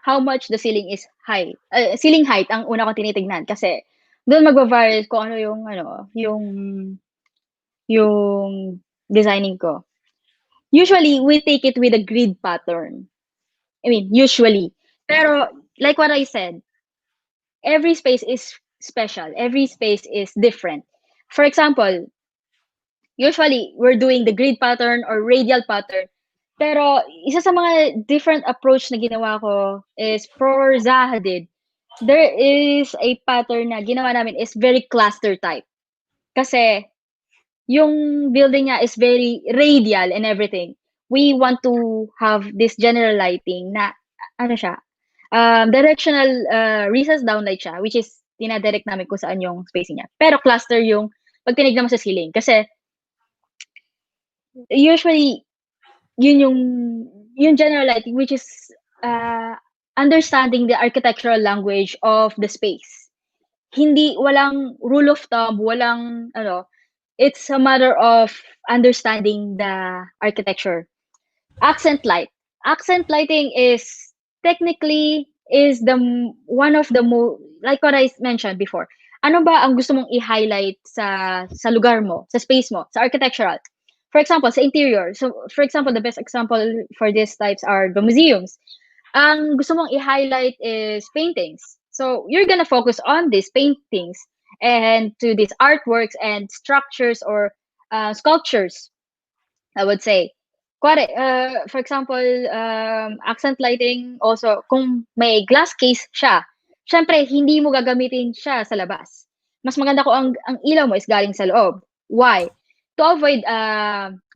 how much the ceiling is high. Ceiling height ang una ko tinitignan kasi doon magva-vary kung ano yung designing ko. Usually, we take it with a grid pattern. I mean, usually. Pero, like what I said, every space is special. Every space is different. For example, usually we're doing the grid pattern or radial pattern. Pero isa sa mga different approach na ginawa ko is for Zahadid. There is a pattern na ginawa namin is very cluster type. Kasi yung building niya is very radial and everything. We want to have this general lighting na ano siya, directional recess downlight siya, which is dinadirect namin kung saan yung spacing niya. Pero cluster yung pag tinignan mo sa ceiling. Kasi usually yun yung general lighting, which is understanding the architectural language of the space. Walang rule of thumb, walang it's a matter of understanding the architecture. Accent lighting is technically is one of the like what I mentioned before. Ano ba ang gusto mong i-highlight sa lugar mo, sa space mo, sa architectural? For example, sa interior. So, for example, the best example for these types are the museums. Ang gusto mong i-highlight is paintings. So, you're gonna focus on these paintings and to these artworks and structures or sculptures, I would say. For example, accent lighting also, kung may glass case siya, syempre, hindi mo gagamitin siya sa labas. Mas maganda kung ang ilaw mo is galing sa loob. Why? To avoid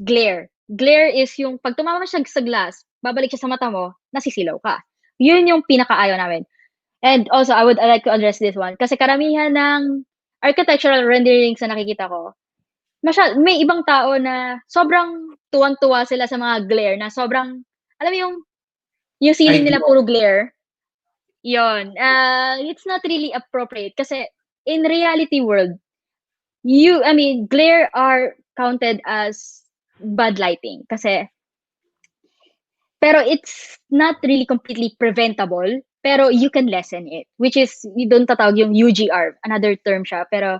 glare. Glare is yung pag tumama siya sa glass, babalik siya sa mata mo, nasisilaw ka. Yun yung pinakaayaw namin. And also, I would like to address this one. Kasi karamihan ng architectural renderings na nakikita ko, may ibang tao na sobrang tuwang-tuwa sila sa mga glare na sobrang, alam mo yung ceiling nila puro glare. Yon. It's not really appropriate kasi in reality world, glare are counted as bad lighting kasi pero it's not really completely preventable, pero you can lessen it, which is doon tatawag yung UGR, another term siya, pero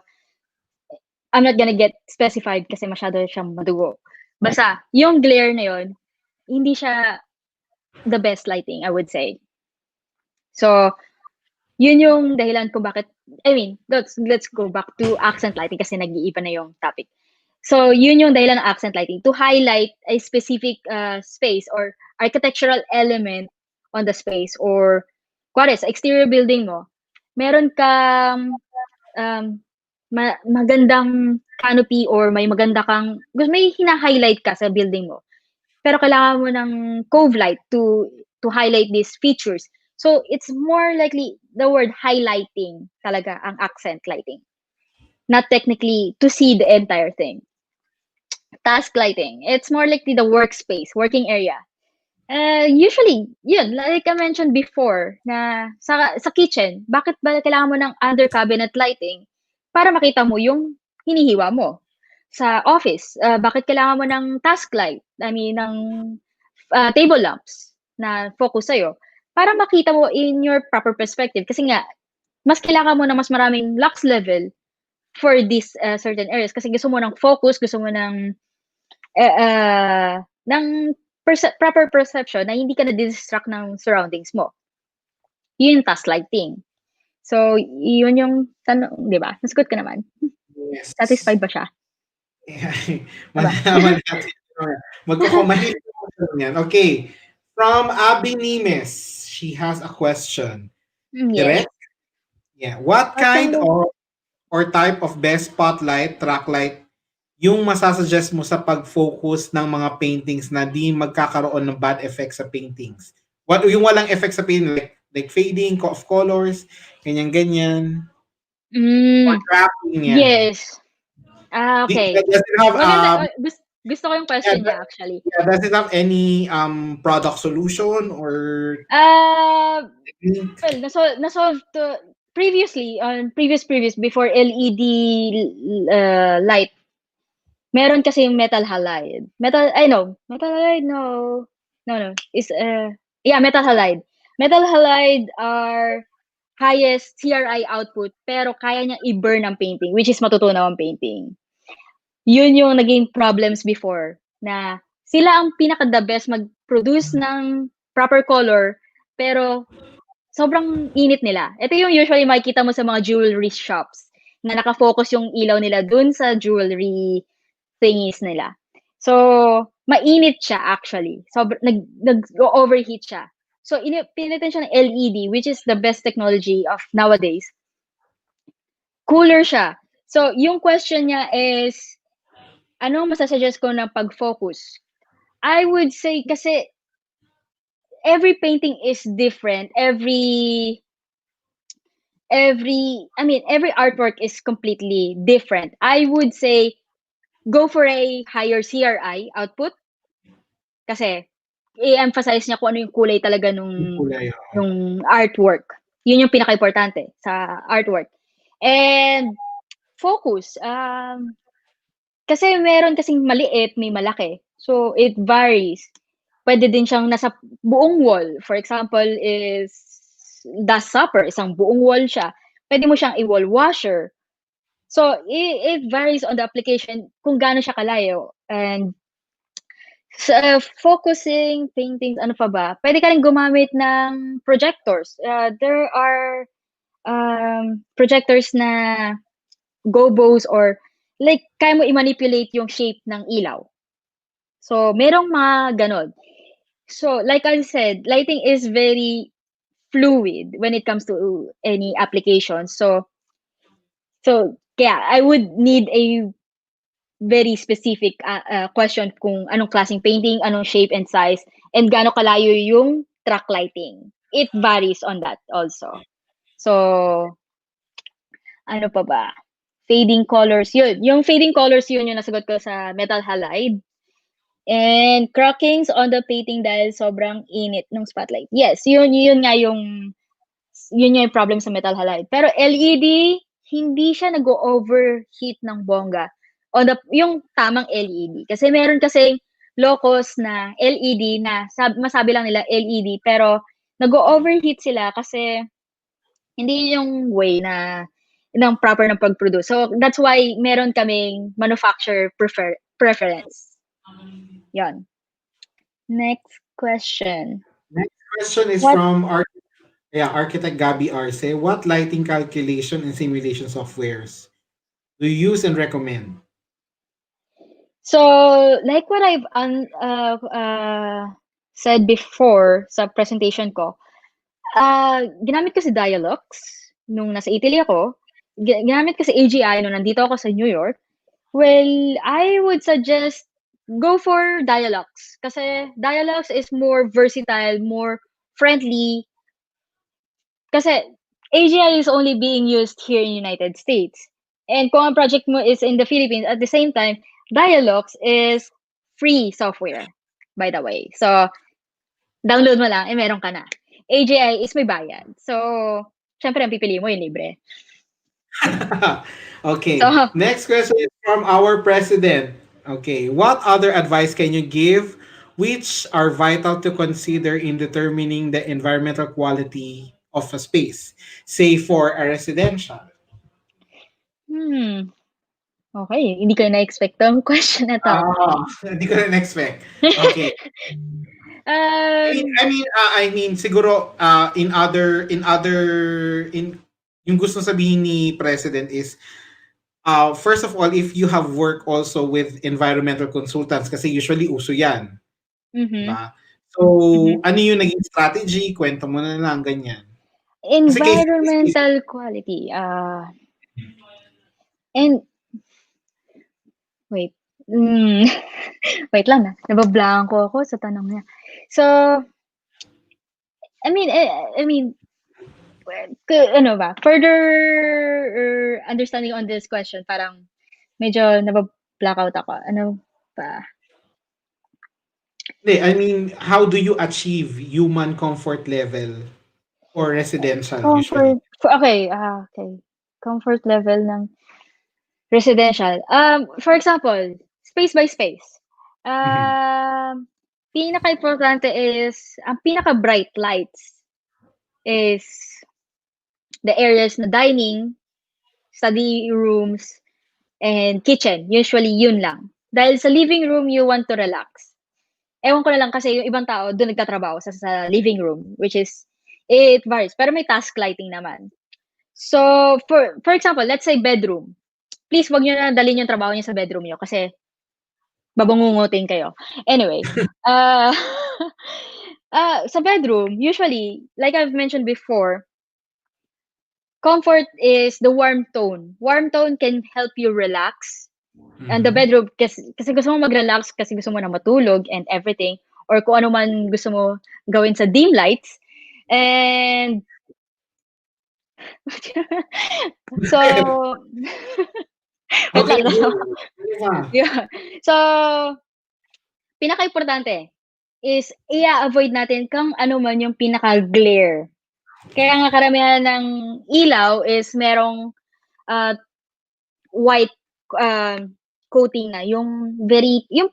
I'm not gonna get specified kasi masyado siyang madugo. Basta, yung glare na yun, hindi siya the best lighting, I would say. So, yun yung dahilan kung bakit, let's go back to accent lighting kasi nag-iiba na yung topic. So, yun yung dahilan ng accent lighting, to highlight a specific space or architectural element on the space or, sa exterior building mo, meron kang magandang canopy or may hina-highlight ka sa building mo. Pero kailangan mo ng cove light to highlight these features. So, it's more likely the word highlighting talaga ang accent lighting. Not technically to see the entire thing. Task lighting. It's more likely the workspace, working area. Usually, yun, like I mentioned before, na sa kitchen, bakit ba kailangan mo ng under cabinet lighting? Para makita mo yung hinihiwa mo. Sa office, bakit kailangan mo ng task light? Ng table lamps na focus sa'yo. Para makita mo in your proper perspective. Kasi nga, mas kailangan mo na mas maraming lux level for these certain areas. Kasi gusto mo ng focus, gusto mo ng proper perception na hindi ka na-distract ng surroundings mo. Yun yung task lighting. So, yun yung tanong, di ba? Nasagot ka naman. Yes. Satisfied ba siya? Malaman natin. Magkukumahit yan. Okay. From Abby Nimes, she has a question. Yes. Direct? Yeah. What kind or type of best spotlight, track light, yung masasuggest mo sa pag-focus ng mga paintings na di magkakaroon ng bad effects sa paintings? Yung walang effects sa painting, like fading of colors, ganyan-ganyan. Or trapping yan. Yes. Okay. Does it have, gusto ko yung question niya actually. Yeah, does it have any product solution or well, nasolve to previously on previous before LED light. Meron kasi yung metal halide. Metal halide, no. Is metal halide. Metal halide are highest CRI output pero kaya niya i-burn ang painting, which is matutunaw ang painting. Yun yung naging problems before na sila ang pinaka-the best mag-produce ng proper color pero sobrang init nila. Ito yung usually makikita mo sa mga jewelry shops na nakafocus yung ilaw nila dun sa jewelry thingies nila. So, mainit siya actually. So, nag-overheat siya. So, pinitan siya ng LED, which is the best technology of nowadays. Cooler siya. So, yung question niya is, anong masasuggest ko ng pag-focus? I would say kasi every painting is different. Every artwork is completely different. I would say go for a higher CRI output kasi i-emphasize niya kung ano yung kulay talaga Kulay. nung artwork. Yun yung pinaka-importante sa artwork. And focus. Kasi meron kasing maliit, may malaki. So, it varies. Pwede din siyang nasa buong wall. For example, is The Supper, isang buong wall siya. Pwede mo siyang i-wall washer. So, it varies on the application kung gaano siya kalayo. And sa focusing, paintings, ano pa ba? Pwede ka rin gumamit ng projectors. There are projectors na gobos or like kaya mo i-manipulate yung shape ng ilaw. So, merong mga ganon. So, like I said, lighting is very fluid when it comes to any application. So yeah, I would need a very specific question kung anong klaseng painting, anong shape and size, and gaano kalayo yung track lighting. It varies on that also. So, ano pa ba? Fading colors, yun. Yung fading colors yun yung nasagot ko sa metal halide. And crackings on the painting dahil sobrang init ng spotlight. Yes, yun nga yung problem sa metal halide. Pero LED, hindi siya nag-overheat ng bongga on yung tamang LED. Kasi meron kasing low-cost na LED na masabi lang nila LED pero nag-overheat sila kasi hindi yung way na ng proper ng pag-produce. So that's why meron kaming manufacturer preference. Yan. Next question. Next question is from Architect Gabby Arce. What lighting calculation and simulation softwares do you use and recommend? So, like what I've said before sa presentation ko, ginamit ko si Dialux nung nasa Italy ako. Ginamit ko si AGI nung nandito ako sa New York. Well, I would suggest go for Dialux kasi Dialux is more versatile, more friendly. Kasi AGI is only being used here in United States. And kung ang project mo is in the Philippines, at the same time, Dialux is free software, by the way. So, download mo lang, meron ka na. AGI is may bayad. So, syempre, ang pipili mo yung libre. Okay. So, next question is from our president. Okay. What other advice can you give which are vital to consider in determining the environmental quality of a space, say for a residential? Okay, hindi ko na-expect ang question na to. Hindi ko na-expect. Okay. I mean siguro yung gusto sabihin ni President is first of all, if you have work also with environmental consultants kasi usually uso yan. Diba? So, ano yung naging strategy? Kwento mo na lang, ganyan. Environmental quality. And wait. Wait lang nabablanko ako sa tanong niya. So, I mean, further understanding on this question, parang medyo nabablack out ako. Ano ba? I mean, how do you achieve human comfort level for residential usually? Okay. Comfort level ng residential. For example, space by space. Pinaka-importante is, ang pinaka-bright lights is the areas na dining, study rooms, and kitchen. Usually, yun lang. Dahil sa living room, you want to relax. Ewan ko na lang kasi yung ibang tao doon nagtatrabaho sa living room, which is, it varies. Pero may task lighting naman. So, for example, let's say bedroom. Please, wag nyo na dalhin yung trabaho niyo sa bedroom niyo kasi Babangungutin kayo. Anyway, uh, sa bedroom, usually, like I've mentioned before, comfort is the warm tone. Warm tone can help you relax. And the Mhm. bedroom, kasi gusto mo mag-relax, kasi gusto mo na matulog and everything, or kung ano man gusto mo gawin sa dim lights. And so, wait Okay, lang. go. Ano pa? Yeah. So, pinaka-importante is i-a-avoid natin kung ano man yung pinaka-glare. Kaya nga karamihan ng ilaw is merong ah, white coating na, yung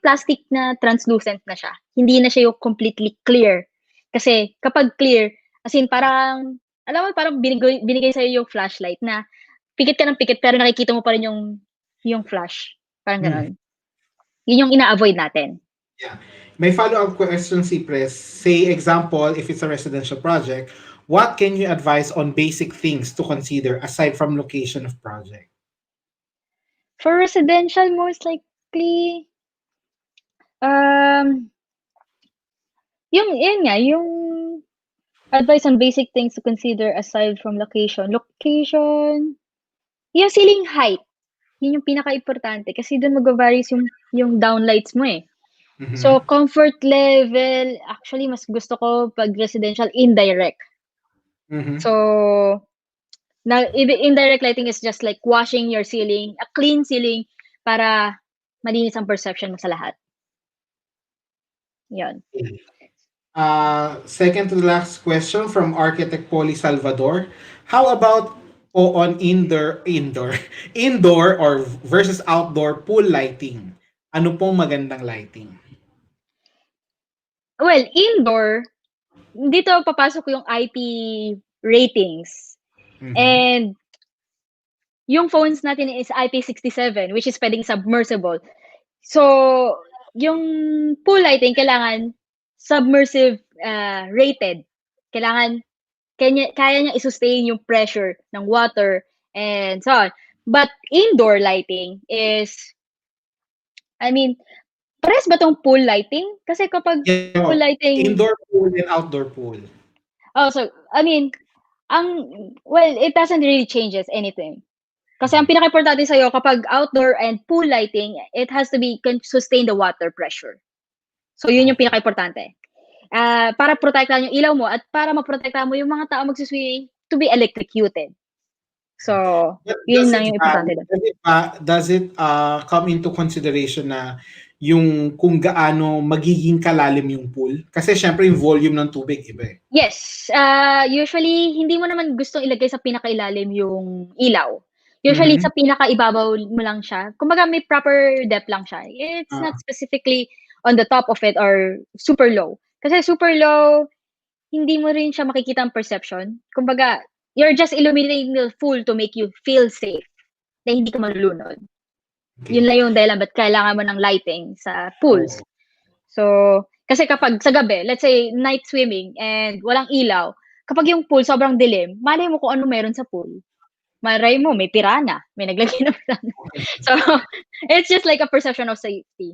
plastic na translucent na siya. Hindi na siya yung completely clear. Kasi kapag clear, as in parang, alam mo, parang binigay sa'yo yung flashlight na pikit ka ng pikit pero nakikita mo pa rin yung flash. Parang Hmm. gano'n. Yun yung ina-avoid natin. Yeah. May follow-up question si Pres. Say example, if it's a residential project, what can you advise on basic things to consider aside from location of project? For residential, most likely, um, yun nga, yung advice on basic things to consider aside from location. Location, yung ceiling height, yun yung pinaka-importante kasi dun magva-varies yung downlights mo, eh. So, Mhm. comfort level, actually mas gusto ko 'pag residential indirect. Mhm. So, indirect lighting is just like washing your ceiling, a clean ceiling para malinis ang perception mo sa lahat, yun. Second to the last question from architect Polly Salvador. How about on indoor or versus outdoor pool lighting? Ano pong magandang lighting? Well, indoor, dito papasok yung IP ratings. Mhm. And yung phones natin is IP67, which is puwedeng submersible. So, yung pool lighting kailangan submersive, rated. Kailangan kaya niya i-sustain yung pressure ng water and so on. But indoor lighting is, I mean, parehas ba 'tong pool lighting? Kasi kapag Yeah, pool lighting, indoor pool and outdoor pool. so I mean, it doesn't really changes anything. Kasi ang pinakaimportante sa'yo kapag outdoor and pool lighting, it has to be sustain the water pressure. So, yun yung Okay. pinakaimportante. Para protektahan yung ilaw mo at para maprotektahan mo yung mga taong magsu-swimming to be electrocuted. So, But yun lang yung importante dun. does it come into consideration na yung kung gaano magiging kalalim yung pool? Kasi syempre yung volume ng tubig iba eh. Yes, usually hindi mo naman gustong ilagay sa pinakailalim yung ilaw. Usually Mhm. sa pinakaibabaw mo lang siya. Kumbaga may proper depth lang siya. It's not Ah, specifically on the top of it or super low. Kasi super low, hindi mo rin siya makikita ang perception. Kumbaga, you're just illuminating the pool to make you feel safe na hindi ka malulunod. Yun okay. lang yung dahilan ba't kailangan mo ng lighting sa pools. Oo. So, kasi kapag sa gabi, let's say night swimming and walang ilaw, kapag yung pool sobrang dilim, malay mo kung ano meron sa pool. Malay mo may piranha, may naglagay ng piranha. So, it's just like a perception of safety.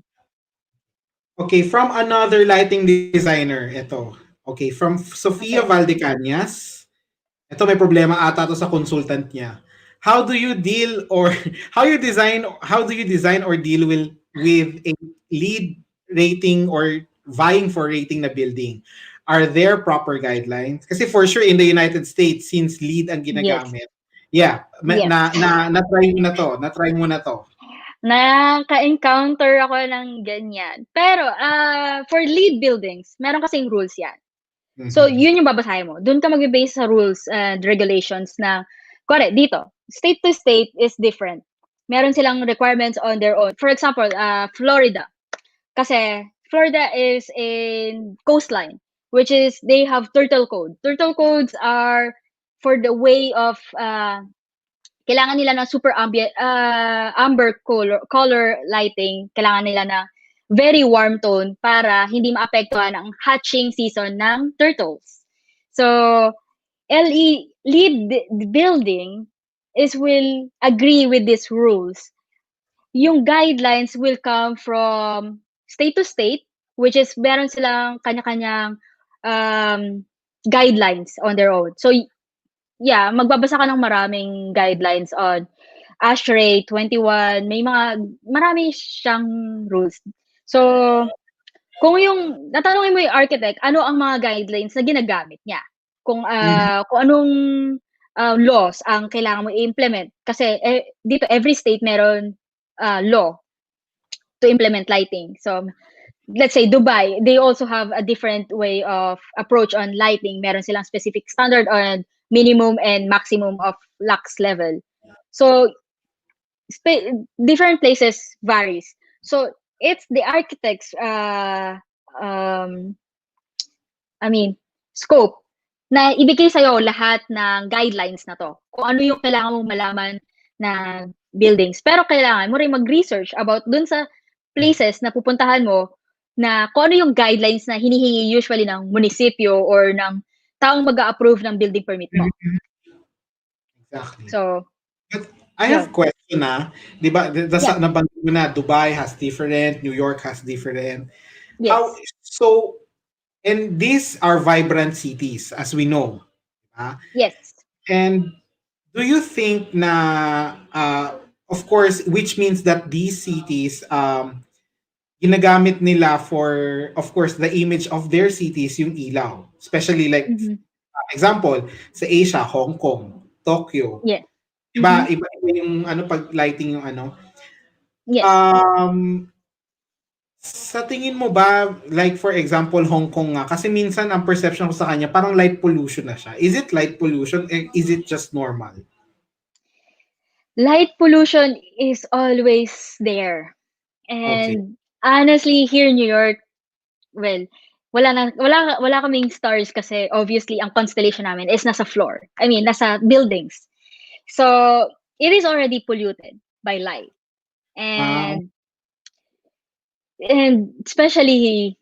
Okay, from another lighting designer, ito. Okay, from Sofia Okay. Valdecañas. Ito may problema ata to sa consultant niya. How do you deal or how do you design or deal with a lead rating or vying for rating na building? Are there proper guidelines? Kasi for sure in the United States since lead ang Yes. ginagamit. Yeah, Yes. na-try mo na to. Naka-encounter ako ng ganyan. Pero, for lead buildings, meron kasing rules 'yan. So, Mhm. yun yung babasahin mo. Dun ka magbe-base sa rules and regulations na kunwari dito, state to state is different. Meron silang requirements on their own. For example, Florida. Kasi Florida is in coastline, which is they have turtle code. Turtle codes are for the way of, kailangan nila ng super amber color lighting. Kailangan nila ng very warm tone para hindi maapektuhan ang hatching season ng turtles. So, lead building will agree with these rules. yung guidelines will come from state to state, which is meron silang kanya-kanyang guidelines on their own. So, yeah, magbabasa ka ng maraming guidelines on ASHRAE 21, may marami siyang rules. So, kung tatanungin mo yung architect, ano ang mga guidelines na ginagamit niya? Kung anong laws ang kailangan mo i-implement. Kasi dito, every state meron law to implement lighting. So, let's say Dubai, they also have a different way of approach on lighting. Meron silang specific standard on minimum and maximum of lux level. So, different places varies. So, it's the architect's scope na ibigay sa'yo lahat ng guidelines na to. Kung ano yung kailangan mong malaman na buildings. Pero kailangan mo rin mag-research about dun sa places na pupuntahan mo na kung ano yung guidelines na hinihingi usually ng munisipyo or ng taong mag-a-approve ng building permit mo. Exactly. So, But I have question na, di ba, nabanggit mo na Dubai has different, New York has different. yes. And these are vibrant cities, as we know. Yes. And do you think na, of course, which means that these cities, ginagamit nila for, of course, the image of their cities, yung ilaw. Especially like, example, sa Asia, Hong Kong, Tokyo. Yeah. Diba, iba yung pag lighting yung Yes. Sa tingin mo ba, like for example, Hong Kong nga, kasi minsan ang perception ko sa kanya, parang light pollution na siya. Is it light pollution? Is it just normal? Light pollution is always there. And honestly, here in New York, well, wala kaming stars kasi obviously ang constellation namin is nasa floor. I mean, nasa buildings. So, it is already polluted by light. And especially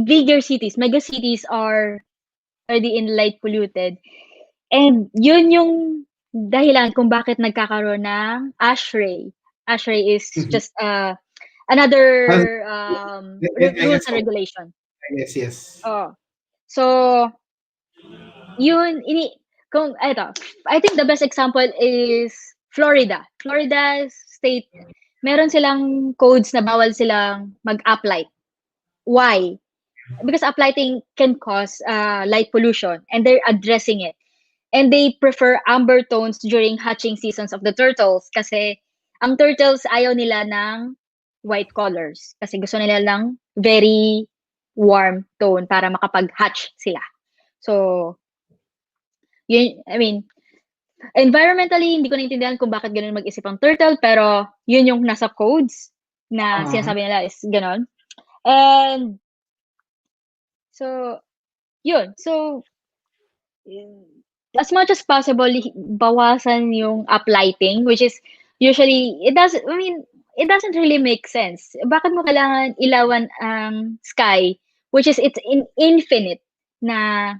bigger cities, mega cities are already in light polluted. And yun yung dahilan kung bakit nagkakaroon ng ASHRAE. ASHRAE is just another rules and regulation. Yes. So, yun, I think the best example is Florida. Florida state, meron silang codes na bawal silang mag-uplight. Why? Because uplighting can cause light pollution, and they're addressing it. And they prefer amber tones during hatching seasons of the turtles kasi ang turtles ayaw nila ng white colors kasi gusto nila ng very warm tone para makapag-hatch sila. So, yun, I mean, environmentally, hindi ko naintindihan kung bakit ganun mag-isip ang turtle, pero yun yung nasa codes na sinasabi nila is ganun. And, so, yun. So, as much as possible, bawasan yung uplighting, which is usually, it doesn't really make sense. Bakit mo kailangan ilawan ang sky, which is it's infinite na,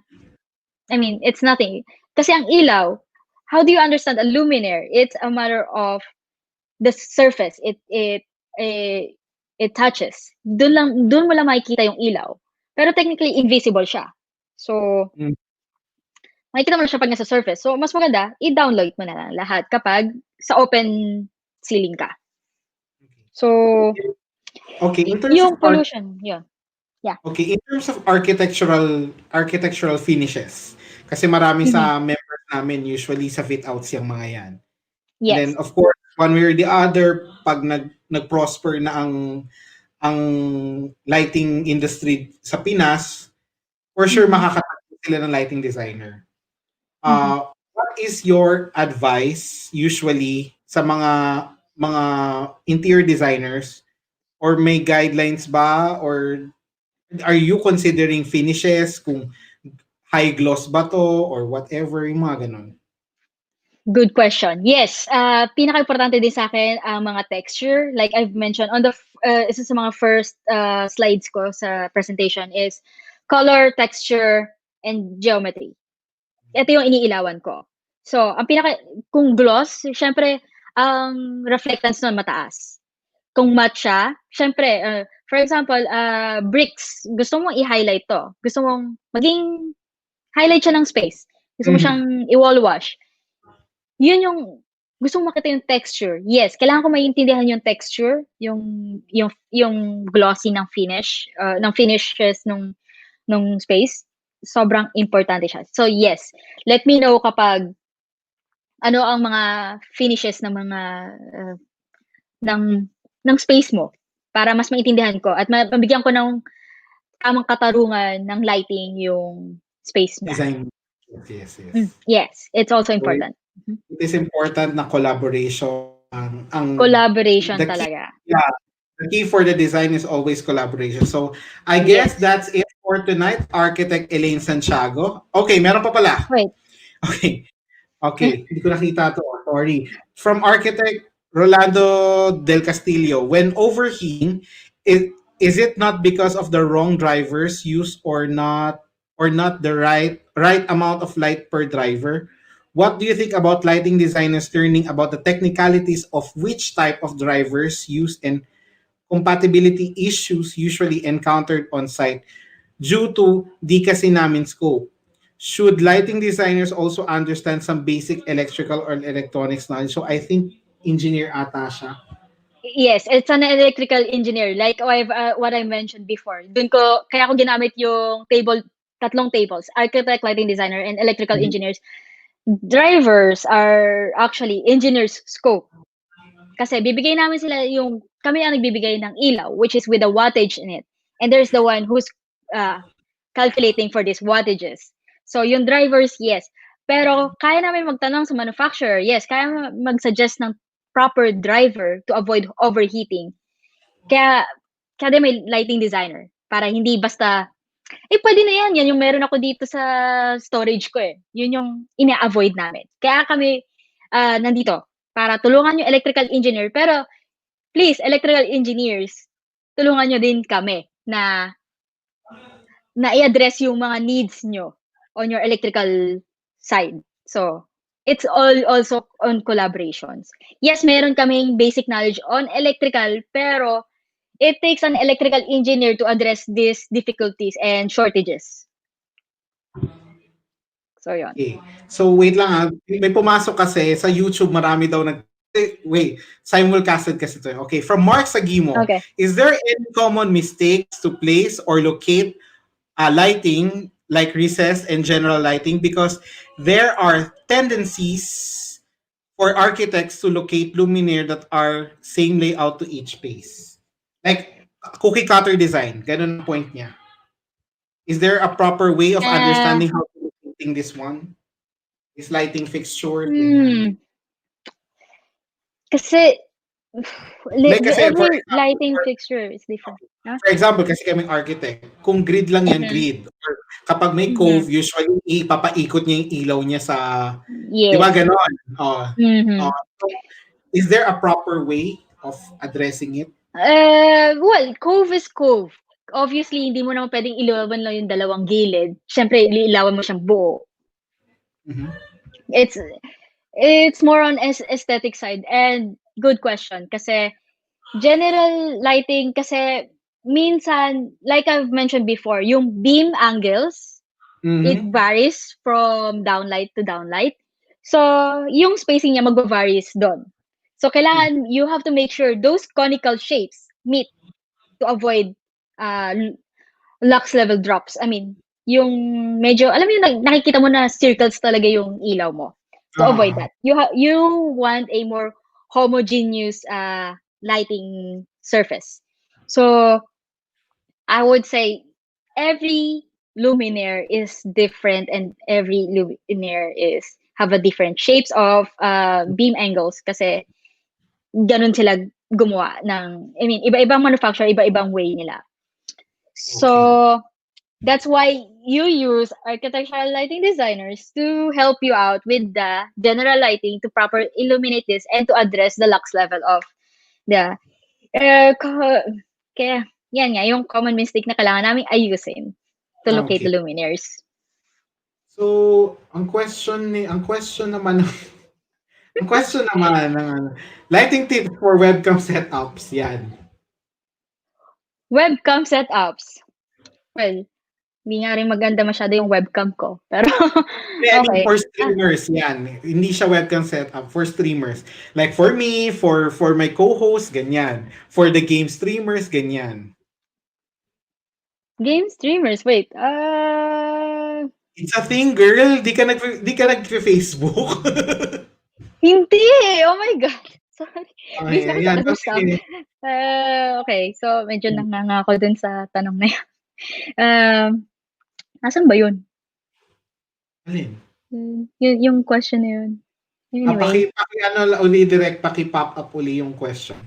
it's nothing. Kasi ang ilaw, how do you understand a luminaire? It's a matter of the surface. It touches. Doon mo lang makikita yung ilaw. Pero technically, invisible siya. So, makikita mo lang siya pag nasa surface. So, mas maganda, i-download mo na lang lahat kapag sa open ceiling ka. So, in terms yung of pollution, yun. Yeah. Okay, in terms of architectural finishes, kasi marami sa members namin usually sa fit-outs yung mga yan. Yes. And then, of course, one way or the other, pag nag-prosper na ang lighting industry sa Pinas, for sure makakatagpo sila ng lighting designer. What is your advice usually sa mga interior designers, or may guidelines ba, or are you considering finishes kung high gloss ba to or whatever, yung mga ganun? Good question. Yes, pinaka-importante din sa akin ang mga texture. Like I've mentioned on the isa sa mga first slides ko sa presentation is color, texture, and geometry. Ito yung iniilawan ko. So, kung gloss, syempre, ang reflectance nun mataas. kung match siya, syempre, for example, bricks, gusto mong i-highlight to. Gusto mong maging highlight siya ng space. Gusto mo Mhm. siyang i-wall wash. Yun yung gusto mong makita yung texture. Yes, kailangan ko maintindihan yung texture, yung glossy ng finish, ng finishes nung space. Sobrang importante siya. So yes, let me know kapag ano ang mga finishes ng mga ng ng space mo para mas maintindihan ko at mabigyan ko ng tamang katarungan ng lighting yung space niya. Design. Yes. Yes, it's also So, important. it is important na collaboration. Ang Collaboration the key, talaga. the key for the design is always collaboration. So, I guess that's it for tonight, Architect Elaine Santiago. Okay, meron pa pala. Wait. Okay, hindi ko nakita to. Sorry. From Architect Rolando Del Castillo, when overheating, is it not because of the wrong drivers used or not the right amount of light per driver? What do you think about lighting designers learning about the technicalities of which type of drivers used and compatibility issues usually encountered on site due to di kasi namin scope? Should lighting designers also understand some basic electrical or electronics knowledge? So I think engineer ata siya. Yes, it's an electrical engineer like what I mentioned before. Kaya ko ginamit yung tatlong tables, architect, lighting designer, and electrical Mhm. engineers. Drivers are actually engineers scope. Kasi bibigay namin sila kami ang nagbibigay ng ilaw, which is with a wattage in it. And there's the one who's calculating for these wattages. So yung drivers, yes. Pero kaya namin magtanong sa manufacturer, yes. Kaya mag-suggest ng proper driver to avoid overheating. Kaya din may lighting designer para hindi basta, pwede na yan. Yan yung meron ako dito sa storage ko eh. Yun yung ina-avoid namin. Kaya kami nandito para tulungan yung electrical engineer. Pero please, electrical engineers, tulungan nyo din kami na i-address yung mga needs nyo on your electrical side. So, it's all also on collaborations. Yes, meron kaming basic knowledge on electrical, pero it takes an electrical engineer to address these difficulties and shortages. So, yun. Okay. So wait lang ha. May pumasok kasi sa YouTube, marami daw simulcasted kasi to. Okay, from Mark Sagimo. Okay. Is there any common mistakes to place or locate lighting like recess and general lighting? Because there are tendencies for architects to locate luminaire that are same layout to each space. Like cookie cutter design. Ganun ang point niya. Is there a proper way of understanding how to locating this one? This lighting fixture? Kasi Kasi every lighting fixture is different. Huh? For example, kasi kaming architect, kung grid lang yan, grid. Or kapag may cove, usually ipapaikot niya yung ilaw niya sa, Yes. di ba ganon? So, is there a proper way of addressing it? Well, cove is cove. Obviously, hindi mo naman pwedeng ilawan lang yung dalawang gilid. Siyempre, ilawan mo siyang buo. Mhm. It's more on aesthetic side. And good question. Kasi general lighting, kasi minsan, like I've mentioned before, yung beam angles, it varies from downlight to downlight. So, yung spacing niya mag-varies doon. So, kailangan, you have to make sure those conical shapes meet to avoid lux level drops. I mean, yung medyo, alam mo yung nakikita mo na circles talaga yung ilaw mo. To avoid that. You want a more homogeneous lighting surface. So, I would say every luminaire is different and every luminaire have a different shapes of beam angles kasi ganun sila gumawa ng, iba-ibang manufacturer, iba-ibang way nila. So, that's why you use architectural lighting designers to help you out with the general lighting to properly illuminate this and to address the lux level of the kaya yan nga yung common mistake na kailangan namin ayusin to locate the luminaires. So, ang question naman Ang question naman ng ano, lighting tips for webcam setups, yan. Webcam setups. Well, hindi nga rin maganda masyado yung webcam ko. Pero, I mean, okay. for streamers, yan. Hindi siya webcam setup, for streamers. Like for me, for my co-host, ganyan. For the game streamers, ganyan. Game streamers, wait. It's a thing, girl. Di ka nag-Facebook. Hindi eh. Oh my God. Sorry. Okay, Please na ayan. kita stop. Kasi, Okay, so medyo nangangako dun sa tanong na yan. Asan ba yun? alin? Yung question na yun. Anyway, Ano uli direct, paki-pop up uli yung question.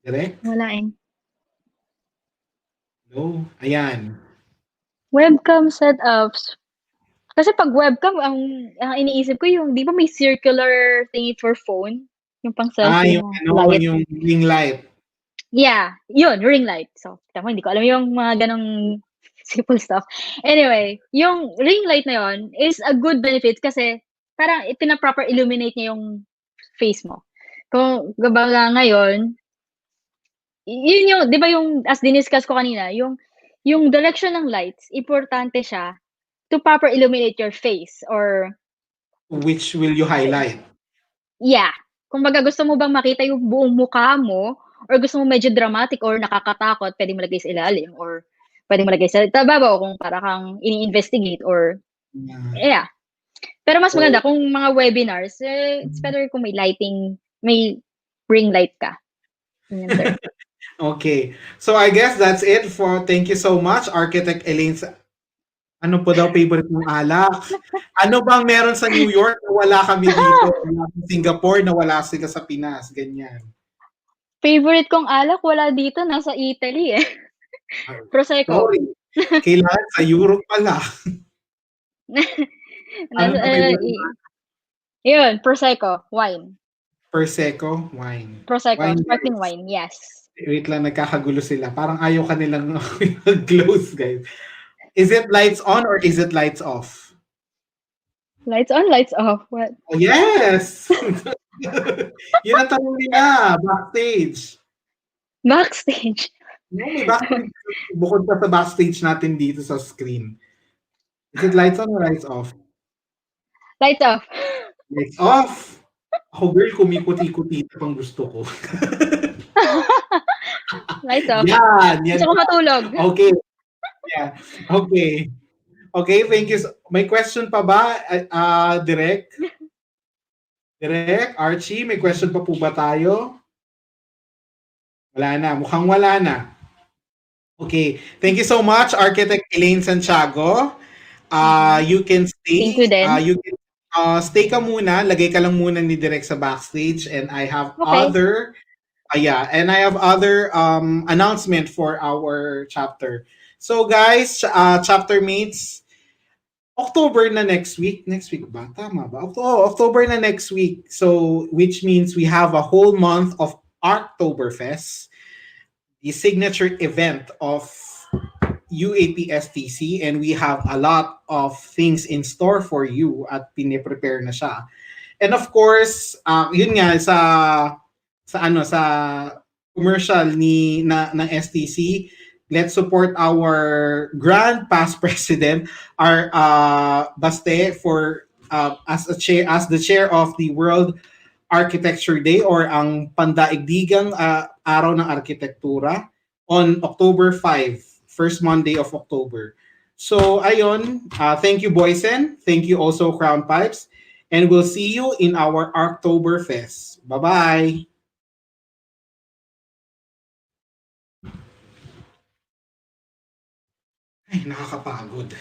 Direct? wala eh. No. Ayan. Webcam setups. Kasi pag webcam, ang iniisip ko yung, di ba may circular thingy for phone? Yung pang selfie Yung na light. yung ring light. Yeah, yun, ring light. So, tama, hindi ko alam yung mga ganong simple stuff. Anyway, yung ring light na yun is a good benefit kasi parang pina-proper illuminate niya yung face mo. Kung gabaga ngayon, yun yung, di ba yung, as diniscuss ko kanina, yung direction ng lights, importante siya to proper illuminate your face or, Which will you highlight? yeah. Kung baga gusto mo bang makita yung buong mukha mo or gusto mo medyo dramatic or nakakatakot, pwede mo lagay sa ilalim or pwede mo lagay sa tababaw kung para kang ini-investigate or, yeah. Pero mas maganda kung mga webinars, it's better kung may lighting, may ring light ka. Okay. So I guess that's it for, thank you so much, Architect Elaine. Ano po daw favorite mong alak? Ano bang meron sa New York na wala kami dito? Wala sa Singapore na wala sila sa Pinas. Ganyan. Favorite kong alak, wala dito, nasa Italy eh. Prosecco. Sorry. Kailangan sa Europe pala. Yun, Prosecco, wine. Prosecco, wine. Prosecco, Wine, sparkling guys. wine, yes. Wait lang, nagkakagulo sila. Parang ayaw ka nilang close, guys. Is it lights on or is it lights off? Lights on, lights off. What? Oh, yes! Yun ang tanong nila, backstage. Backstage. No, may backstage. Bukod pa sa backstage natin dito sa screen. Is it lights on or lights off? Lights off. Lights off! Ako, girl, kumikot-ikot ito pang gusto ko. Lights off. Yan. Gusto ko matulog. Okay. Yeah. Okay. Okay, thank you. May question pa ba, Direk? Direk, Archie, may question pa po ba tayo? Wala na. Mukhang wala na. Okay. Thank you so much, Architect Elaine Santiago. You can stay. Thank you din. You can stay ka muna. Lagay ka lang muna ni Direk sa backstage. And I have other announcement for our chapter. So guys, chapter mates, October na next week. Next week ba? Tama ba? October na next week. So, which means we have a whole month of Arctoberfest, the signature event of UAPSTC, and we have a lot of things in store for you at piniprepare na siya. And of course, yun nga sa commercial ng STC. Let's support our grand past president, our Baste, for as the chair of the World Architecture Day or ang pandaigdigang araw ng arkitektura on October 5, first Monday of October. So ayon, thank you Boysen, thank you also Crown Pipes, and we'll see you in our Arctoberfest. Bye-bye. Ay, nakakapagod.